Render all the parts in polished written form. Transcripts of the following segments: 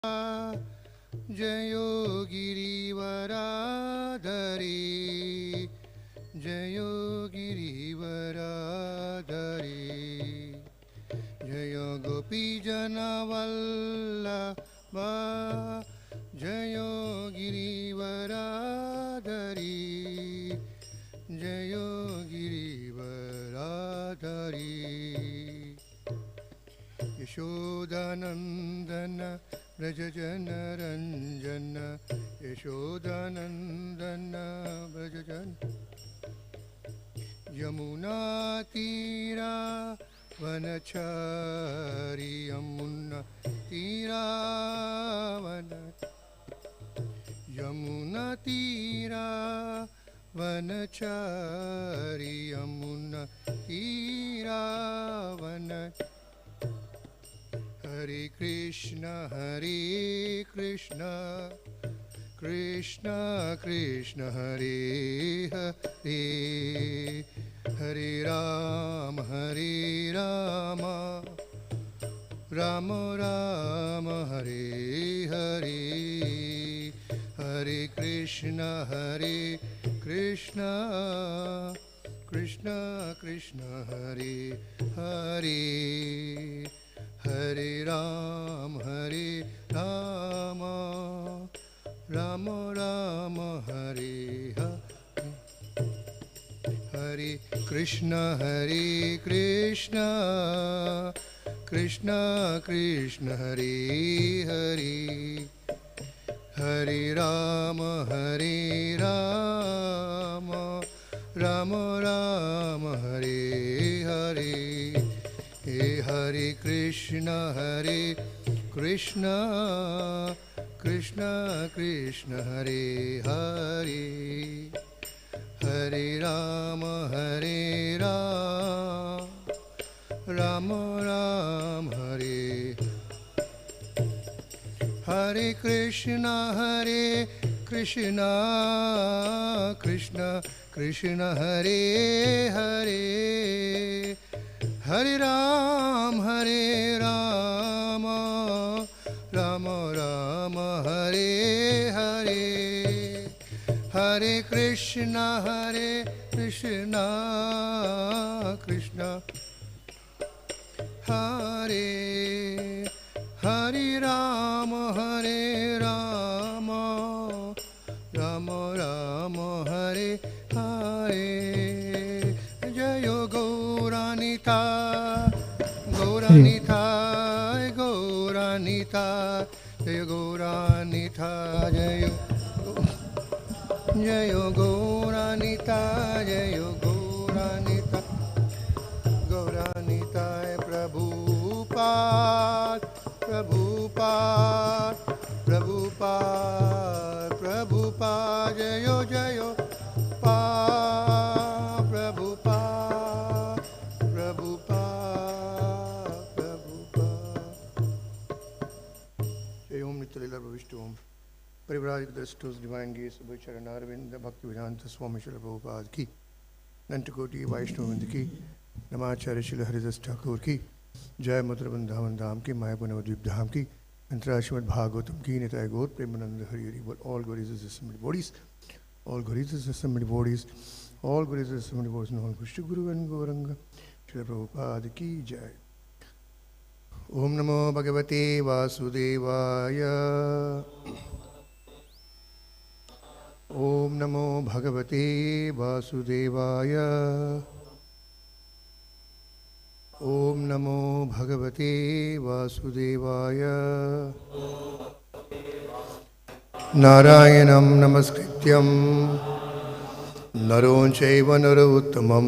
जयो गिरिवराधरे जयो गिरिवराधरे जय गोपीजनवल्लभा जयो गिरिवराधरे जयो गिरिवराधरे यशोदानन्दन व्रजजनरञ्जन यशोदानन्दन व्रजजन यमुनातीरा वनचारि यमुनातीरा यमुनातीरा वनचारि यमुनातीरा हरे कृष्ण कृष्ण कृष्ण हरे हरे हरे राम राम राम हरे हरे हरे कृष्ण कृष्ण कृष्ण हरे हरे हरे राम राम राम हरे हरे हरे कृष्ण कृष्ण कृष्ण हरे हरे हरे राम राम राम हरे हरे हरे कृष्ण कृष्ण कृष्ण हरे हरे हरे राम राम राम हरे हरे कृष्ण कृष्ण कृष्ण हरे हरे हरे राम राम राम हरे हरे हरे कृष्ण कृष्ण हरे हरे राम राम राम हरे हरे जय गौरानिताय जय गौरानिताय जय गौरानिताय गौरानिताय प्रभुपाद जय पा परिव्राजक दृष्टोस डिवाइन गेस चरण अरविंद भक्ति वेदांत स्वामी श्री प्रभुपाद की नंटकोटि वैष्णववृंद की नमाचार्य श्री हरिदास ठाकुर की जय मथुरा वृंदावन धाम की मायापुर नवद्वीप धाम की अंतर्राष्ट्रीय श्रीमद् भागवतम की निताय गौर प्रेमानंद हरि हरि बोल all glories assembled bodies all glories assembled bodies all glories assembled bodies all Krishna Guru and Gauranga Shri Prabhupada की जय। ओम नमो भगवते वासुदेवाय ओम नमो भगवते वासुदेवाय ओम नमो भगवते वासुदेवाय नारायणं नमस्कृत्यं नरों चैव नरोत्तमं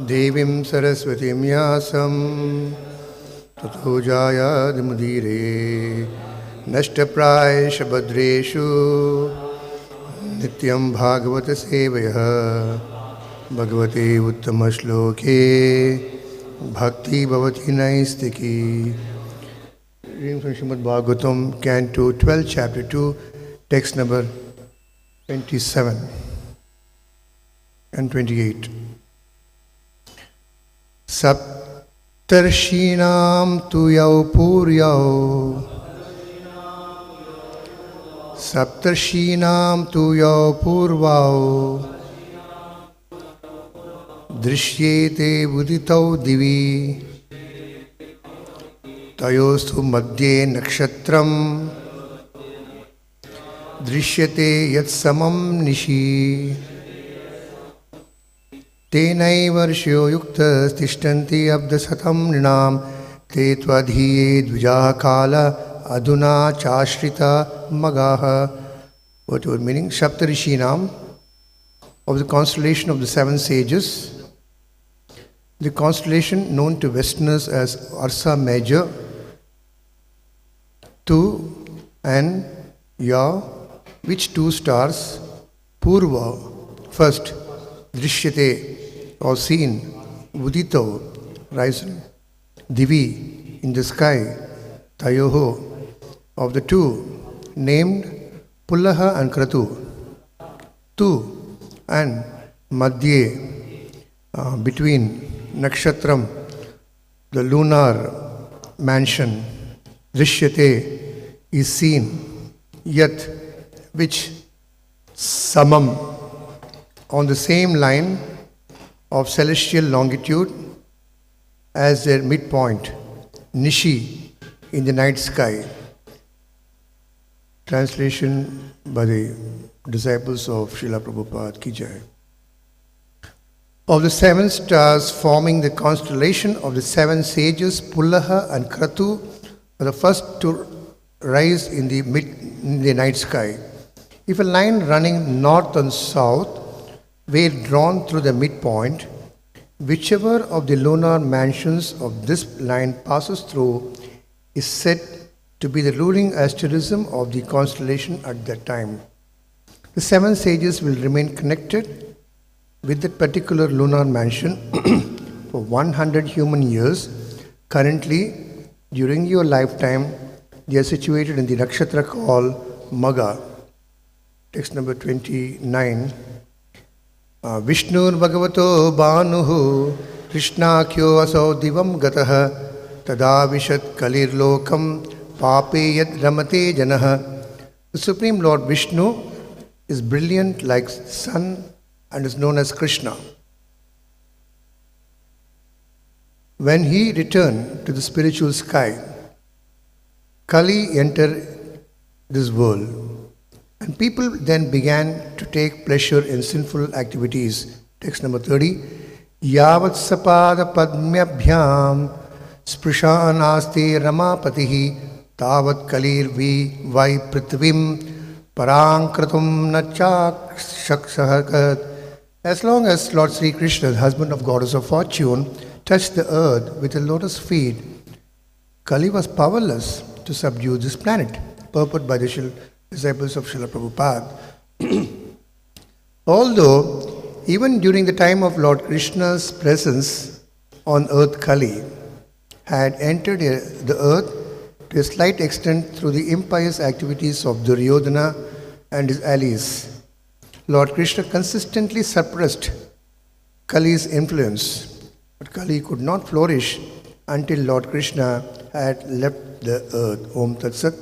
देवीं सरस्वतीं व्यासं ततो जायादिमुदीरये नष्टप्रायेषु भद्रेषु नित्यं भागवत सेवयः भगवते उत्तमश्लोके भक्ति भवति नैस्तिकी। Reading from Srimad Bhagavatam, Canto 12, Chapter 2, text number 27 and 28. Saptarshīnām tu jau pūryau सप्तर्षीणां तु यौ पूर्वौ दृश्येते उदितौ दिवि तयोस्तु मध्ये नक्षत्रं दृश्यते यत्समं निशि तेनैव ऋषयो युक्तस्तिष्ठन्ति अब्धशतं नृणां ते त्वधीये द्विजाः काल अधुना चाश्रिता मगाः. What was meaning? Saptarishinam, of the constellation of the seven sages. The constellation known to Westerners as Ursa Major, 2 and Ya, which 2 stars? Purva, first, Drishyate, or seen, Udito, rising, Divi, in the sky, Tayoho, of the 2, named Pullaha and Kratu, 2, and Madhye, between Nakshatram, the lunar mansion, Drishyate, is seen, Yat, which Samam, on the same line of celestial longitude as their midpoint, Nishi, in the night sky. Translation by the disciples of Srila Prabhupada Ki Jai. Of the 7 stars forming the constellation of the 7 sages, Pullaha and Kratu are the first to rise in the night sky. If a line running north and south were drawn through the midpoint, whichever of the lunar mansions of this line passes through is said to be the ruling asterism of the constellation at that time. The 7 sages will remain connected with that particular lunar mansion for 100 human years. Currently, during your lifetime, they are situated in the nakshatra called Maga. Text number 29. Vishnur Bhagavato Bhanuhu Krishnakyo asau divam gataha tada vishat kalir lokam pape yad ramate janaha. The Supreme Lord Vishnu is brilliant like sun and is known as Krishna. When he returned to the spiritual sky, Kali entered this world, and people then began to take pleasure in sinful activities. Text number 30. Yavat sa-patnyaḥ sprishanasti ramapatihi tavat kalir vai prithvim parankratum nachakshaksahakat. As long as Lord Sri Krishna, the husband of Goddess of Fortune, touched the earth with a lotus feet, Kali was powerless to subdue this planet, purport by the disciples of Srila Prabhupada. Although, even during the time of Lord Krishna's presence on earth, Kali had entered the earth to a slight extent through the impious activities of Duryodhana and his allies. Lord Krishna consistently suppressed Kali's influence, but Kali could not flourish until Lord Krishna had left the earth. Om Tat Sat.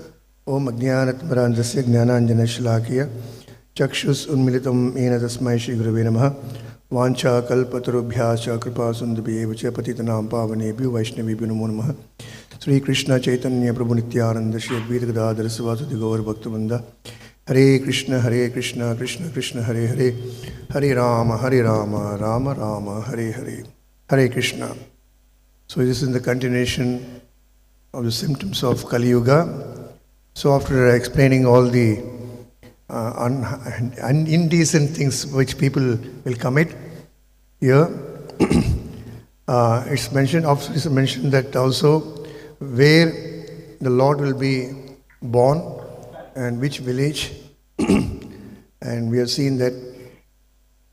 Om Ajnanatmarandasya Jnananjana Shalakya Chakshus Unmilitam Ena Tasmai Shri Gurave Namaha Vancha Kalpatarubhyascha Kripa Sundabhyevacha Patitanam Pavanebhyo Vaishnavibhyo Namo Namaha. Sri Krishna Chaitanya Prabhu Nityananda Shri Advaita Gadadhara Sivasati Gaur Bhaktivinoda. Hare Krishna, Krishna Krishna, Hare Hare, Hare Rama, Rama Rama, Hare Hare, Hare Krishna. So this is the continuation of the symptoms of Kali Yuga. So after explaining all the indecent things which people will commit, here it's mentioned that also where the Lord will be born and which village. And we have seen that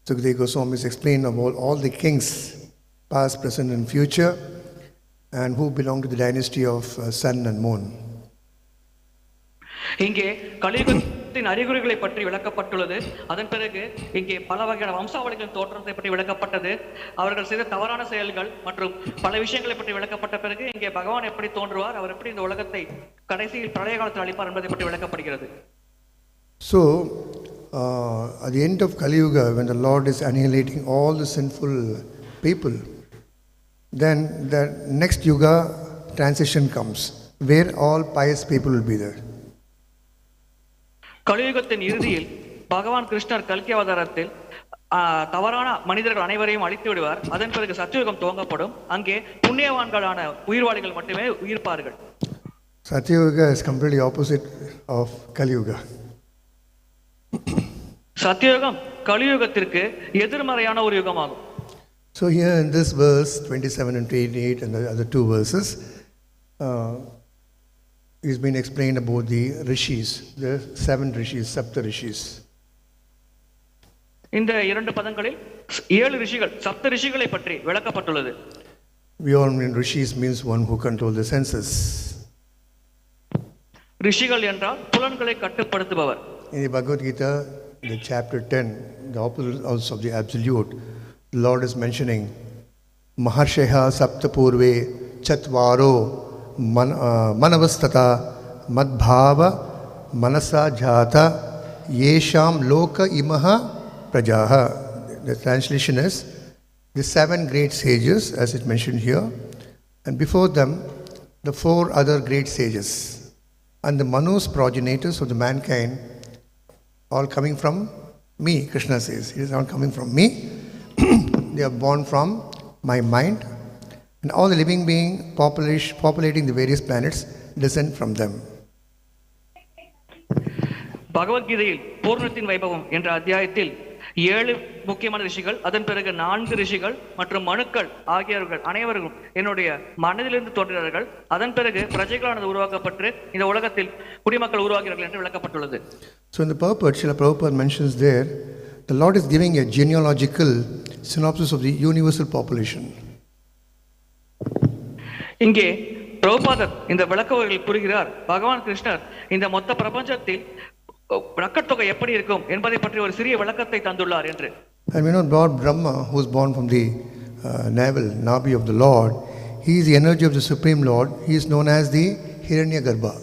Sukadeva Goswami has explained about all the kings, past, present and future, and who belong to the dynasty of sun and moon. இங்கே கலியுகத்தின் அறிகுறிகளை பற்றி விளக்கப்பட்டுள்ளது. அதன் பிறகு இங்கே பல வகையான வம்சாவளிகளின் தோற்றத்தை பற்றி விளக்கப்பட்டது. அவர்கள் செய்த தவறான செயல்கள் மற்றும் பல விஷயங்களை பற்றி விளக்கப்பட்ட பிறகு இங்கே பகவான் எப்படி தோன்றுவார், அவர் எப்படி இந்த உலகத்தை கடைசியில் பிரளய காலத்தில் அளிப்பார் என்பதை பற்றி விளக்கப்படுகிறது. So, at the end of Kali Yuga, when the Lord is annihilating all the sinful people, then the next Yuga transition comes, where all pious people will be there. கலியுகத்தின் இறுதியில் பகவான் கிருஷ்ணர் கல்கி அவதாரத்தில் தவறான மனிதர்கள் அனைவரையும் அழித்து விடுவார். அதன் பிறகு சத்தியுகம் துவங்கப்படும். அங்கே புண்ணியவான்களான உயிர்வாளிகள் மட்டுமே உயிர்ப்பார்கள். Satyuga is completely opposite of Kali Yuga. Satya Yuga கலியுகத்திற்கு எதிர்மறையான ஒரு யுகமாகும். So here in this verse 27 and 28 and the other two verses, it's been explained about the rishis, the 7 rishis, sapta rishis. இந்த இரண்டு பதங்களில் 7 ரிஷிகள், சப்த ரிஷிகளை பற்றி விளக்கப்பட்டுள்ளது. We all mean rishis means one who control the senses. ரிஷிகள் என்றால் புலன்களை கட்டுப்படுத்துபவர். In the Bhagavad Gita, the chapter 10, the opposite also of the absolute, the Lord is mentioning Maharsheha sapta purve chatvaro manavastata madbhava manasa jhata yesham loka imaha prajaha. The translation is the 7 great sages, as it mentioned here, and before them the 4 other great sages, and the Manu's progenitors of the mankind, all coming from me. Krishna says, it is all coming from me. They are born from my mind, and all the living beings populating the various planets descend from them. பகவத்கீதையில் பூர்ணத்தின் வைபவம் என்ற அத்தியாயத்தில் 7 முக்கியமான ரிஷிகள், அதன் பிறகு 4 ரிஷிகள் மற்றும் மனுக்கள் ஆகியவர்கள் அனைவரும் என்னுடைய மனதிலிருந்து தோன்றினார்கள். அதன் பிறகு பிரஜைகளானது உருவாக்கப்பட்டு இந்த உலகத்தில் குடிமக்கள் உருவாகிறார்கள் என்று விளக்கப்பட்டுள்ளது. So in the purport, Srila Prabhupada mentions there, the Lord is giving a genealogical synopsis of the universal population. இங்கே பிரபுபாதர் இந்த விளக்கவர்கள் கூறுகிறார், பகவான் கிருஷ்ணர் இந்த மொத்த பிரபஞ்சத்தில் மக்கட்தொகை எப்படி இருக்கும் என்பதை பற்றி ஒரு சிறிய விளக்கத்தை தந்துள்ளார் என்று. And we know Lord Brahma, who is born from the navel, nabi of the Lord, he is the energy of the Supreme Lord. He is known as the Hiranyagarbha.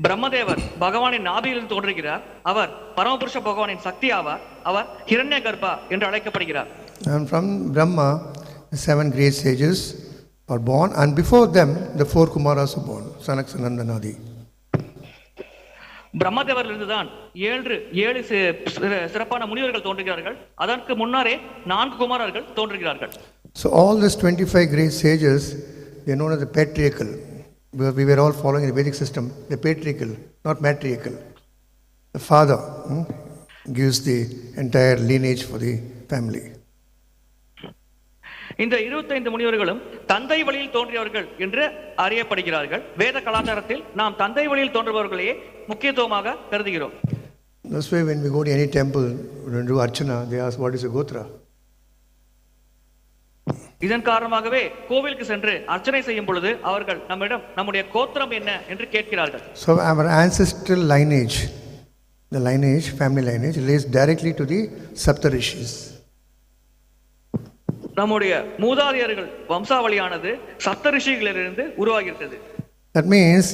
பிரம்மதேவர் பகவானின் நாபியிலிருந்து தோன்றுகிறார். அவர் பரமபுருஷ பகவானின் சக்தி ஆவார். அவர் ஹிரண்யகர்பா என்று அழைக்கப்படுகிறார். And from Brahma, the 7 great sages are born, and before them the 4 Kumaras are born, Sanak, Sanandanadi. பிரம்மதேவரிலிருந்து தான் 7 சிறப்பான முனிவர்கள் தோன்றுகிறார்கள். அதற்கு முன்னரே 4 குமாரர்கள் தோன்றுகிறார்கள். So all these 25 great sages, they are known as the patriarchal. We were all following the Vedic system, the patriarchal, not matriarchal. The father gives the entire lineage for the family. இந்த 25 முனிவர்களும் தந்தை வழியில் தோன்றியவர்கள் என்று அறியப்படுகிறார்கள். வேத கலாச்சாரத்தில் நாம் தந்தை வழியில் தோன்றுபவர்களையே முக்கியத்துவமாக கருதுகிறோம். That's why when we go to any temple and do archana, they ask what is a gotra. இதன் காரணமாகவே கோவிலுக்கு சென்று அர்ச்சனை செய்யும் பொழுது அவர்கள் நம்மிடம் நம்முடைய கோத்திரம் என்ன என்று கேட்கிறார்கள். So our ancestral lineage, the lineage, family lineage, relates directly to the Saptarishis. நம்முடைய மூதாதையர்கள் வம்சாவளியானது சப்த ரிஷிகளிலிருந்து உருவாகிறது. That means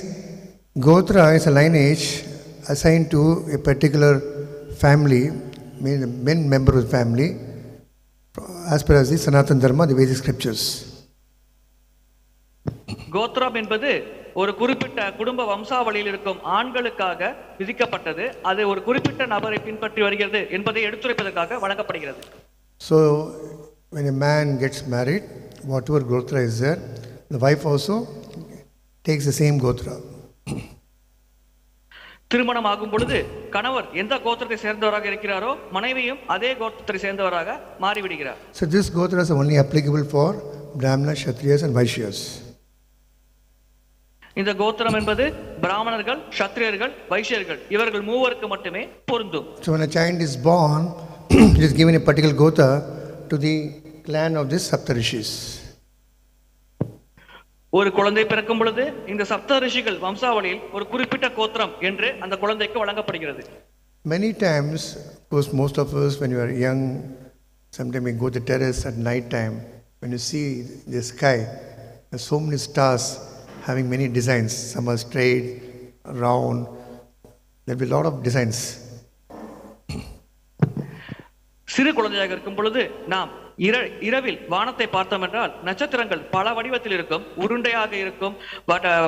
Gotra is a lineage assigned to a particular family, main member of the family, as per as the Sanatana Dharma, the Vedic scriptures. கோத்ரம் என்பது ஒரு குறிப்பிட்ட குடும்ப வம்சாவளியில் இருக்கும் ஆண்களுக்காக விதிக்கப்பட்டது. அது ஒரு குறிப்பிட்ட நபரை பின்பற்றி வருகிறது என்பதை எடுத்துரைப்பதற்காக வழங்கப்படுகிறது. So when a man gets married, whatever Gotra is there, the wife also takes the same Gotra. திருமணம் ஆகும் பொழுது கணவர் எந்த கோத்திரத்தை சேர்ந்தவராக இருக்கிறாரோ மனைவியும் அதே கோத்திரத்தை சேர்ந்தவராக மாறிவிடுகிறார். So this Gotra is only applicable for Brahmanas, Kshatriyas and Vaishyas. இந்த கோத்திரம் என்பது பிராமணர்கள், க்ஷத்ரியர்கள், வைஷ்யர்கள் இவர்கள் மூவருக்கு மட்டுமே பொருந்தும். So when a child is born, it is given a particular Gotra to the clan of this Saptarishis. ஒரு குழந்தை பிறக்கும் பொழுது இந்த சப்த ரிஷிகள் வம்சாவளியில் ஒரு குறிப்பிட்ட கோத்திரம் என்று அந்த குழந்தைக்கு வழங்கப்படுகிறது. Many times, of course, most of us when you are young, sometimes we go to the terrace at night time, when you see the sky, there are so many stars having many designs. Some are straight, round, There will be a lot of designs. சிறு குழந்தையாக இருக்கும் பொழுது நாம் இரவில் வானத்தை பார்த்தோம் என்றால் நட்சத்திரங்கள் பல வடிவத்தில் இருக்கும், உருண்டையாக இருக்கும்,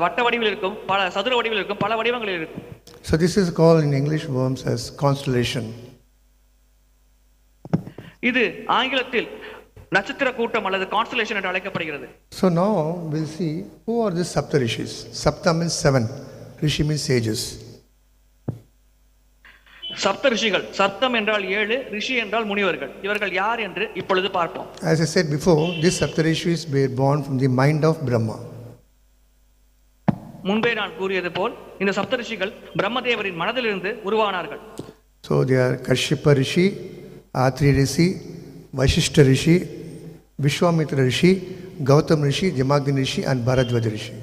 வட்ட வடிவில் இருக்கும், பல சதுர வடிவில் இருக்கும், பல வடிவங்களில் இருக்கும். So this is called in English terms as constellation. இது ஆங்கிலத்தில் நட்சத்திர கூட்டம் அல்லது கான்ஸ்டலேஷன் என்று அழைக்கப்படுகிறது. So now we'll see who are the saptarishis. Sapta means 7, rishi means sages. சப்த ரிஷிகள், சப்தம் என்றால் 7, ரிஷி என்றால் முனிவர்கள். இவர்கள் யார் என்று இப்பொழுது பார்ப்போம். As I said before, these saptarishis were born from the mind of Brahma. முன்பே நான் கூறியது போல் இந்த சப்த ரிஷிகள் பிரம்மதேவரின் மனதிலிருந்து உருவானார்கள். So they are Kashyapa rishi, Atri rishi, Vashishta rishi, Vishwamitra rishi, Gautam rishi, Jamagni rishi and Bharadwaja rishi.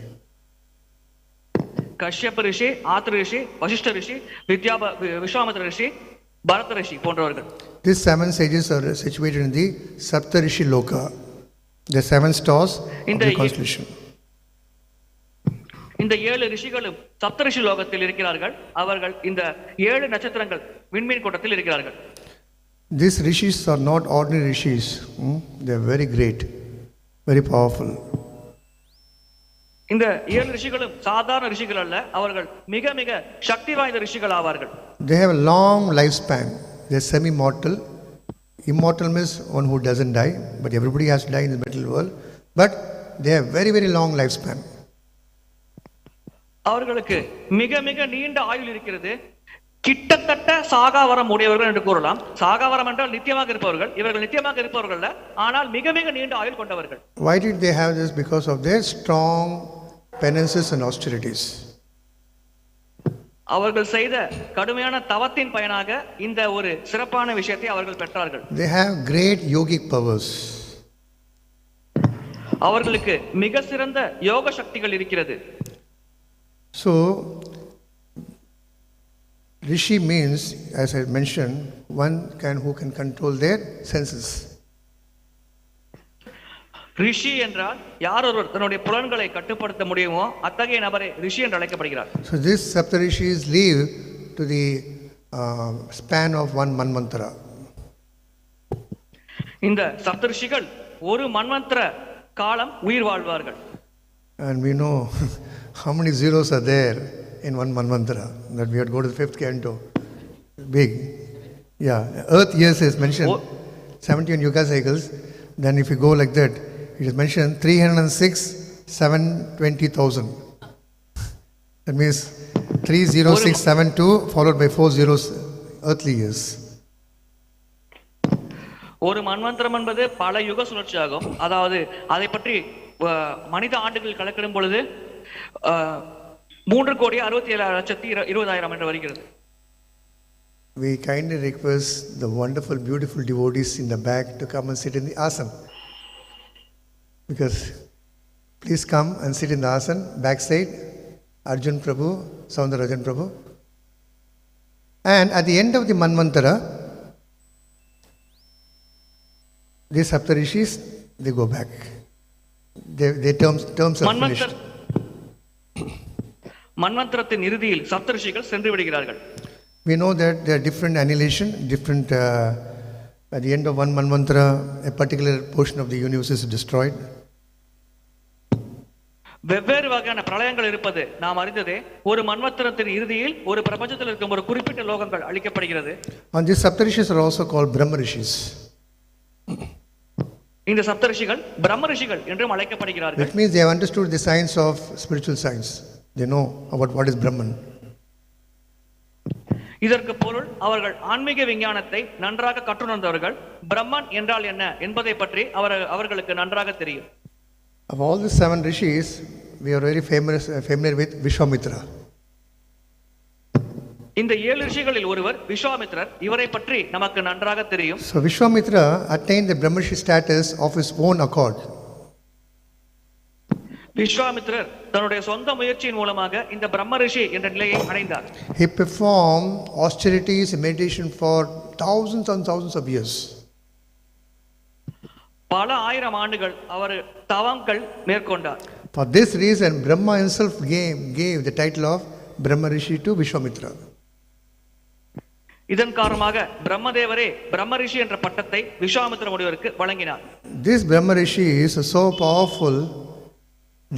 Kashyapa ரிஷி, ஆத்ரி ரிஷி, வசிஷ்ட ரிஷி, விஸ்வாமித்ர ரிஷி, பரத ரிஷி போன்றவர்கள். These 7 sages are situated in the Saptarishi Loka, the 7 stars of the constellation. இந்த 7 ரிஷிகளும் சப்தரிஷி லோகத்தில் இருக்கிறார்கள். அவர்கள் இந்த 7 நட்சத்திரங்கள் விண்மீன் கூட்டத்தில் இருக்கிறார்கள். These rishis are not ordinary rishis. They are very great, very powerful. இந்த 7 ரிஷிகளும் சாதாரண ரிஷிகள் அல்ல, அவர்கள் மிக மிக சக்தி வாய்ந்த ரிஷிகள் ஆவார்கள். They have a long lifespan. They are semi-mortal. Immortal means one who doesn't die, but everybody has to die in the material world. But they have very, very long lifespan. அவர்களுக்கு மிக மிக நீண்ட ஆயுள் இருக்கிறது. கிட்டத்தட்ட சாகாவரம் உடையவர்கள் என்று கூறலாம். சாகாவரம் என்றால் நித்தியமாக இருப்பவர்கள். இவர்கள் நித்தியமாக இருப்பவர்கள் அல்ல, ஆனால் மிக மிக நீண்ட ஆயுள் கொண்டவர்கள். Why did they have this? Because of their strong penances and austerities. அவர்கள் செய்த கடுமையான தவத்தின் பயனாக இந்த ஒரு சிறப்பான விஷயத்தை அவர்கள் பெற்றார்கள். They have great yogic powers. அவர்களுக்கு மிக சிறந்த யோக சக்திகள் இருக்கிறது. So rishi means, as I mentioned, one who can control their senses. ரிஷி என்றால் யார் ஒருவர் தன்னுடைய புலன்களை கட்டுப்படுத்த முடியுமோ அத்தகைய நபரை ரிஷி என்று அழைக்கப்படுகிறார். So these saptarishis live to the span of one manvantara. இந்த சப்தரிஷிகள் ஒரு மன்வந்தர காலம் உயிர் வாழ்வார்கள். And we know how many zeros are there in one manvantara, that we have to go to the 5th canto. Big. Yeah, earth years is mentioned 71 yuga cycles. Then if you go like that, it is mentioned 306,720,000. That means 30672 followed by 4 zeros earthly years. ஒரு மன்வந்தரம் என்பது பல யுக சுழற்சியாகும். அதாவது அதை பற்றி மனித ஆண்டுகள் கணக்கிடும் பொழுது 3,67,20,000 என்று வருகிறது. We kindly request the wonderful, beautiful devotees in the back to come and sit in the asana. Because please come and sit in the asana, backside, Arjun Prabhu, Soundarajan Prabhu. And at the end of the Manvantara, these Saptarishis, they go back. Their terms are finished. மன்வந்தரத்தின் இறுதியில் சப்தரிஷிகள் சென்று விடுகிறார்கள். We know that there are different annihilation, different at the end of one manvantara, a particular portion of the universe is destroyed. வெவ்வேறு வகையான பிரளயங்கள் இருப்பது நாம் அறிந்ததே. ஒரு மன்வந்தரத்தின் இறுதியில் ஒரு பிரபஞ்சத்தில் இருக்கும் ஒரு குறிப்பிட்ட லோகங்கள் அழிக்கப்படுகிறது. And these saptarishis are also called Brahma rishis. இந்த சப்தரிஷிகள் பிரம்ம ரிஷிகள் என்றும் அழைக்கப்படுகிறார்கள். That means they have understood the science of spiritual science. They know about what is Brahman. இதற்கு பொருள் அவர்கள் ஆன்மீக விஞ்ஞானத்தை நன்றாக கற்றுணர்ந்தவர்கள். பிரம்மன் என்றால் என்ன என்பதை பற்றி அவர்களுக்கு நன்றாக தெரியும். Of all the 7 rishis, we are very familiar with Vishwamitra. இந்த 7 ரிஷிகளில் ஒருவர் விஸ்வாமித்ரர். இவரை பற்றி நமக்கு நன்றாக தெரியும். So Vishwamitra attained the Brahmarshi status of his own accord. விஸ்வாமித்ரர் தன்னுடைய சொந்த முயற்சியின் மூலமாக இந்த பிரம்ம ரிஷி என்ற நிலையை அடைந்தார். He performed austerities and meditation for thousands and thousands of years. பல ஆயிரம் ஆண்டுகள் அவர் தவங்கள் மேற்கொண்டார். For this reason, Brahma himself gave the title of Brahma Rishi to Vishwamitra. இதன் காரணமாக பிரம்மதேவரே பிரம்ம ரிஷி என்ற பட்டத்தை விஸ்வாமித்திர முனிவருக்கு வழங்கினார். This Brahma Rishi is so powerful,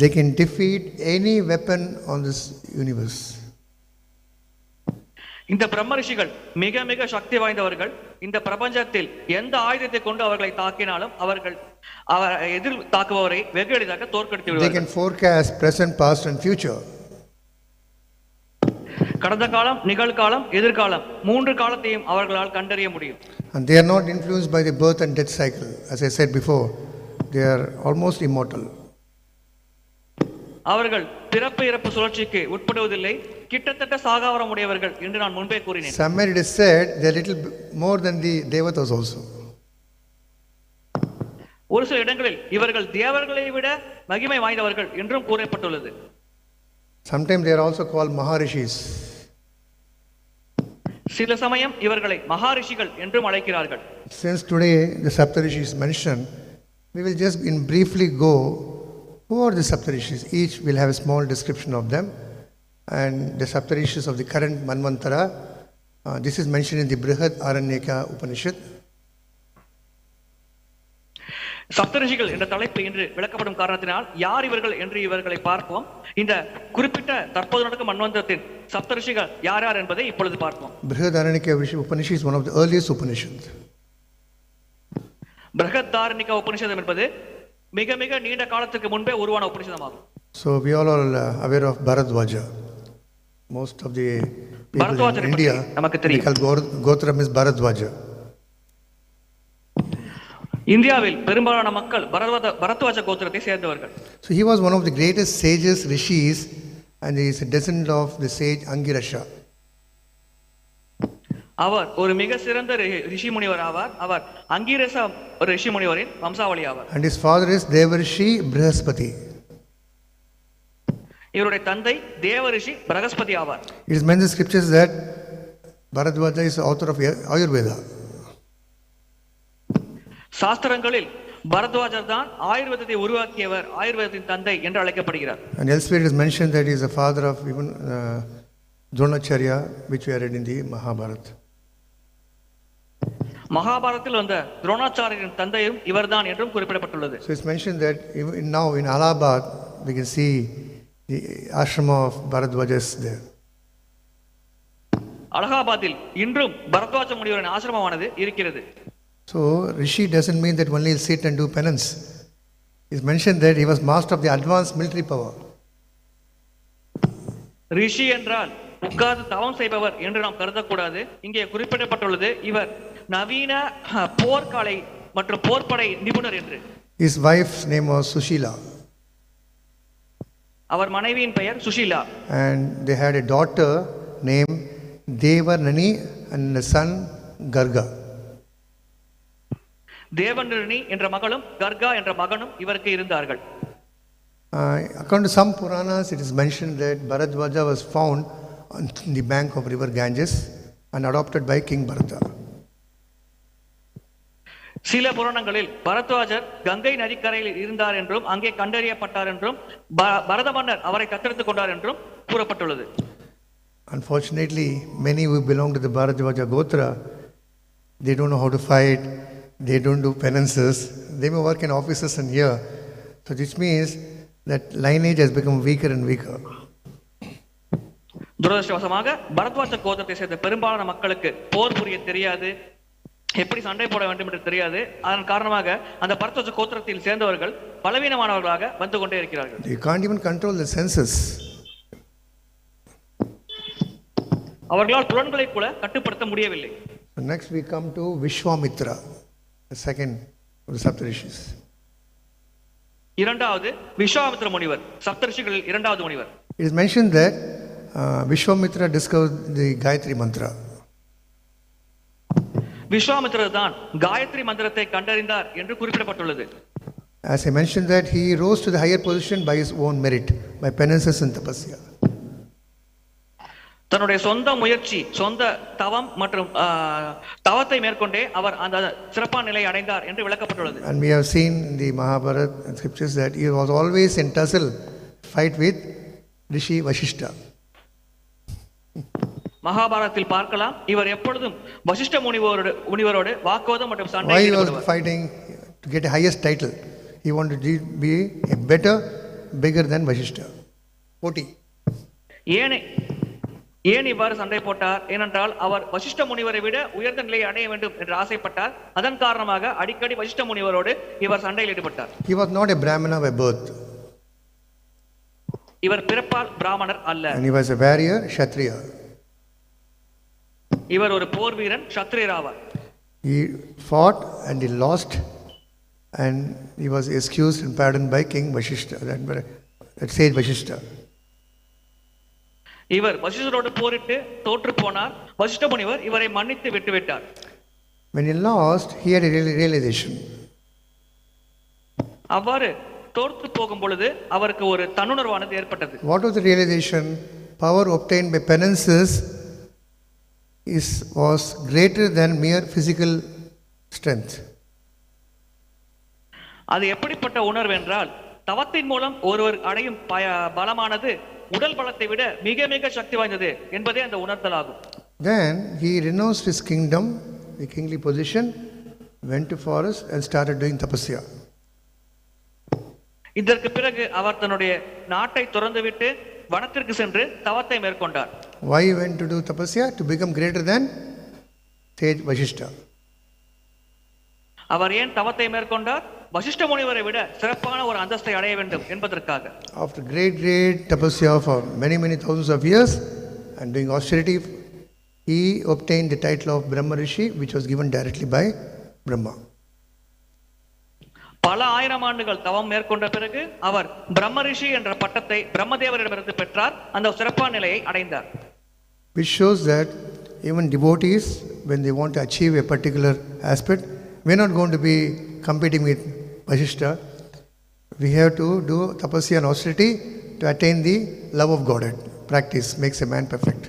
they can defeat any weapon on this universe. இந்த பிரம்ம ரிஷிகள் மிக மிக சக்தி வாய்ந்தவர்கள். இந்த பிரபஞ்சத்தில் எந்த ஆயுதத்தை கொண்டு அவர்களை தாக்கினாலும் அவர்கள் எதிர் தாக்குபவரை வெகு எளிதாக தோற்கடித்து விடுவார்கள். They can forecast present, past and future. கடந்த காலம், நிகழ்காலம், எதிர்காலம் மூன்று காலத்தையும் அவர்களால் கண்டறிய முடியும். And they are not influenced by the birth and death cycle. As I said before, they are almost immortal. அவர்கள் பிறப்பு இறப்பு சுழற்சிக்கு உட்படுவதில்லை, கிட்டத்தட்ட சாகாவரம் உடையவர்கள் என்று நான் முன்பே கூறினேன். Somewhere it is said they are little more than the devatas also. ஒரு சில இடங்களில் இவர்கள் தேவர்களை விட மகிமை வாய்ந்தவர்கள் என்றும் கூறப்பட்டுள்ளது. Sometimes they are also called maharishis. சில சமயம் இவர்களை மகாரிஷிகள் என்றும் அழைக்கிறார்கள். Since today the Saptarishis mentioned, we will just briefly go who are the Saptarishis. Each will have a small description of them. And the Saptarishis of the current Manvantara, this is mentioned in the Brihad Aranyaka Upanishad. சப்தரிஷிகள் என்ற தலைப்பு என்று விளக்கப்படும் காரணத்தினால் யார் இவர்கள் என்று இவர்களை பார்ப்போம். இந்த குறிப்பிட்ட தற்போது நடக்கும் மன்வந்தரத்தின் சப்தரிஷிகள் யார் யார் என்பதை இப்பொழுது பார்ப்போம். Brihad Aranyaka Upanishad is one of the earliest Upanishads. பிரகதாரணிக உபனிஷதம் என்பது மிக மிக நீண்ட காலத்துக்கு முன்பே உருவான உபனிஷதமாகும். So we all are aware of Bharadwaja. Most of the people in India, they call Gotram is Bharadwaja. இந்தியாவில் பெரும்பாலான மக்கள் பரத்வாஜ கோத்திரத்தை சேர்ந்தவர்கள். So he was one of the greatest sages, rishis, and he is a descendant of the sage Angirasha. அவர் ஒரு மிக சிறந்த ரிஷி முனிவர் ஆவார். அவர் அங்கிரச ரிஷி முனிவரின் வம்சாவளி ஆவார். And his father is Devarishi Brihaspati. இவருடைய தந்தை தேவரிஷி பிரகஸ்பதி ஆவார். It is mentioned in scriptures that Bharadwaja is the author of Ayurveda. சாஸ்திரங்களில் பரத்வாஜர் தான் ஆயுர்வேதத்தை உருவாக்கியவர், ஆயுர்வேதத்தின் தந்தை என்று அழைக்கப்படுகிறார். And elsewhere it is mentioned that he is the father of even Dronacharya, which we are read in the Mahabharata. மகாபாரதத்தில் வந்த துரோணாச்சாரியரின் தந்தையும் இவர்தான் என்றும் குறிப்பிடப்பட்டுள்ளது. So it's mentioned that even now in Allahabad we can see the ashrama of Bharadwajas there. அலகாபாத்தில் இன்றும் பரத்வாஜ முனிவரின் ஆசிரமமானது இருக்கிறது. So Rishi doesn't mean that only he'll sit and do penance. It's mentioned that he was master of the advanced military power. ரிஷி என்றால் உட்கார்ந்து தவம் செய்பவர் என்று நாம் கருதக்கூடாது. இங்கே குறிப்பிடப்பட்டுள்ளது இவர் நவீன போர்க்கலை மற்றும் போர்ப்படை நிபுணர் என்று. His wife's name was Sushila. அவர் மனைவியின் பெயர் Sushila. And they had a daughter named Devanani and a son Garga. தேவனி என்ற மகளும் கர்கா என்ற மகனும் இவருக்கு இருந்தார்கள். According to some Puranas, it is mentioned that Bharadwaja was found on the bank of river Ganges and adopted by King Bharata. சில புராணங்களில் பரத்வாஜர் கங்கை நதிக்கரையில் இருந்தார் என்றும் அங்கே கண்டறியப்பட்டார் என்றும் பரத மன்னர் அவரை தத்தெடுத்துக் கொண்டார் என்றும் கூறப்பட்டுள்ளது. Unfortunately, many who belong to the Bharadwaja Gotra, they don't know how to fight, they don't do penances, they may work in offices and here. So this means that lineage has become weaker and weaker. துரதிர்ஷ்டவசமாக பரத்வாஜ கோத்திரத்தை சேர்ந்த பெரும்பாலான மக்களுக்கு போர் புரிய தெரியாது, எப்படி சண்டை போட வேண்டும் என்று தெரியாது. அதன் காரணமாக அந்த பரத்வாஜ கோத்திரத்தில் சேர்ந்தவர்கள் பலவீனமானவர்களாக வந்து கொண்டே இருக்கிறார்கள். They can't even control the senses. அவர்களால் புலன்களை கூட கட்டுப்படுத்த முடியவில்லை. Next we come to Vishwamitra, the second of the Saptarishis. இரண்டாவது விஸ்வாமித்ர முனிவர், சப்தரிஷிகளில் இரண்டாவது முனிவர். It is mentioned that Vishwamitra discovered the Gayatri mantra. விஸ்வாமித்ரர் தான் காயத்ரி மந்திரத்தை கண்டறிந்தார் என்று குறிப்பிடப்பட்டுள்ளது. As I mentioned that he rose to the higher position by his own merit, by penances and tapasya. தன்னுடைய சொந்த முயற்சி, சொந்த தவம் மற்றும் தவத்தை மேற்கொண்டே அவர் அந்த சிறப்பான நிலை அடைந்தார் என்று விளக்கப்பட்டுள்ளது. And we have seen in the Mahabharata scriptures that he was always in tussle fight with Rishi Vashishta. மகாபாரதத்தில் பார்க்கலாம். இவர் எப்பொழுதும் வசிஷ்ட முனிவரோடு வாக்குவாதம் மற்றும் சண்டை. Why he was fighting to get a highest title? He wanted to be a bigger than Vasishtha. போட்டி. ஏன் இவ்வாறு சண்டை போட்டார்? ஏனென்றால் அவர் வசிஷ்ட முனிவரை விட உயர்ந்த நிலையை அடைய வேண்டும் என்று ஆசைப்பட்டார். அதன் காரணமாக அடிக்கடி வசிஷ்ட முனிவரோடு இவர் சண்டையில் ஈடுபட்டார். He was not a Brahmana by birth. இவர் பிறப்பால் பிராமணர் அல்ல. And he was a warrior, Kshatriya. இவர் ஒரு போர் வீரன், க்ஷத்ரியர் ஆவார். He fought and he lost and he was excused and pardoned by King Vasishtha, that sage Vasishtha. இவர் வசிஷ்டரோடு போரிட்டு தோற்று போனார். வசிஷ்ட முனிவர் இவரை மன்னித்து விட்டுவிட்டார். When he lost, he had a realization. அவ்வாறு தோற்று போகும் பொழுது அவருக்கு ஒரு தன்னுணர்வானது ஏற்பட்டது. What was the realization? Power obtained by penances was greater than mere physical strength. அது எப்படிப்பட்ட உணர்வு என்றால், தவத்தின் மூலம் ஒருவர் அடையும் பலமானது உடல் பலத்தை விட மிக மிக சக்தி வாய்ந்தது என்பதே அந்த உணர்தல் ஆகும். Then he renounced his kingdom, the kingly position, went to forest and started doing tapasya. இதற்கு பிறகு அவர் தன்னுடைய நாட்டை துறந்துவிட்டு வனத்திற்கு சென்று தவத்தை மேற்கொண்டார். Why he went to do tapasya? To become greater than sage Vasishtha. அவர் ஏன் தவத்தை மேற்கொண்டார்? வசிஷ்ட முனிவரை விட சிறப்பான ஒரு அந்தஸ்தை அடைய வேண்டும் என்பதற்காக. After great tapasya for many thousands of years and doing austerity, he obtained the title of Brahma Rishi, which was given directly by Brahma. பல ஆயிரம் ஆண்டுகள் தவம் மேற்கொண்ட பிறகு அவர் பிரம்ம ரிஷி என்ற பட்டத்தை பிரம்மதேவரிடமிருந்து பெற்றார். அந்த சிறப்பான நிலையை அடைந்தார். Which shows that even devotees, when they want to achieve a particular aspect, we are not going to be competing with Vasishtha. We have to do tapasya and austerity to attain the love of Godhead. Practice makes a man perfect.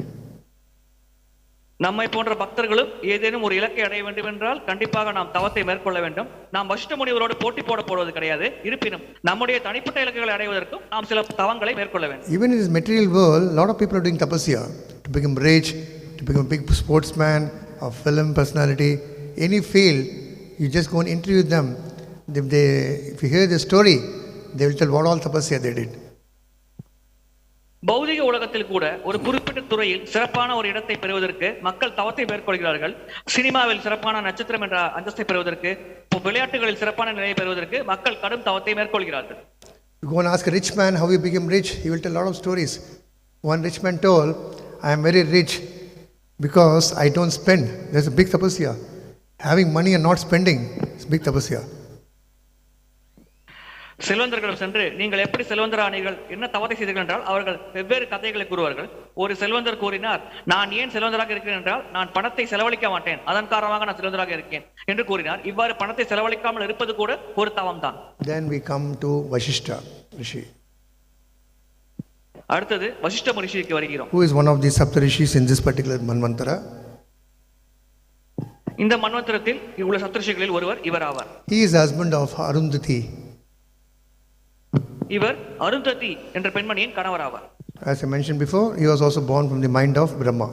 நம்மை போன்ற பக்தர்களும் ஏதேனும் ஒரு இலக்கை அடைய வேண்டும் என்றால் கண்டிப்பாக நாம் தவத்தை மேற்கொள்ள வேண்டும். நாம் வசிஷ்ட முனிவரோடு போட்டி போடுவது கிடையாது. இருப்பினும் நம்முடைய தனிப்பட்ட இலக்குகளை அடைவதற்கும் நாம் சில தவங்களை மேற்கொள்ள வேண்டும். Even in this material world, a lot of people are doing tapasya to become rich, to become a big sportsman, or film personality, any field. You just go and interview them. If you hear the story, they will tell what all tapasya they did. பௌதிக உலகத்தில் கூட ஒரு குறிப்பிட்ட துறையில் சிறப்பான ஒரு இடத்தை பெறுவதற்கு மக்கள் தவத்தை மேற்கொள்கிறார்கள். சினிமாவில் சிறப்பான நட்சத்திரம் என்ற அந்தஸ்தை பெறுவதற்கு, விளையாட்டுகளில் சிறப்பான நிலையை பெறுவதற்கு மக்கள் கடும் தவத்தை மேற்கொள்கிறார்கள். You go and ask a rich man how he became rich, he will tell a lot of stories. One rich man told, I am very rich because I don't spend. There's a big tapasya. Having money and not spending is big tapasya. செல்வந்தர்களிடம் சென்று நீங்கள் எப்படி செல்வந்தரானீர்கள், என்ன தவத்தை செய்தீர்கள் என்றால் அவர்கள் வெவ்வேறு கதைகளை கூறுவார்கள். ஒரு செல்வந்தர் கூறினார், நான் ஏன் செல்வந்தராக இருக்கிறேன் என்றால் நான் பணத்தை செலவழிக்க மாட்டேன், அதன் காரணமாக நான் செல்வந்தராக இருக்கேன் என்று கூறினார். இவ்வாறு பணத்தை செலவழிக்காமல் இருப்பது கூட ஒரு தவம் தான். Then we come to Vasishtha Rishi. அடுத்தது வசிஷ்ட ரிஷிக்கு வருகிறோம். Who is one of the Saptarishis in this particular Manvantara? இந்த மன்வந்தரத்தில் உள்ள சப்தரிஷிகளில் ஒருவர் இவர் ஆவார். He is husband of Arundhati. இவர் அருந்ததி என்ற பெண்மணியின் கணவர் ஆவார். As I mentioned before, he was also born from the mind of Brahma.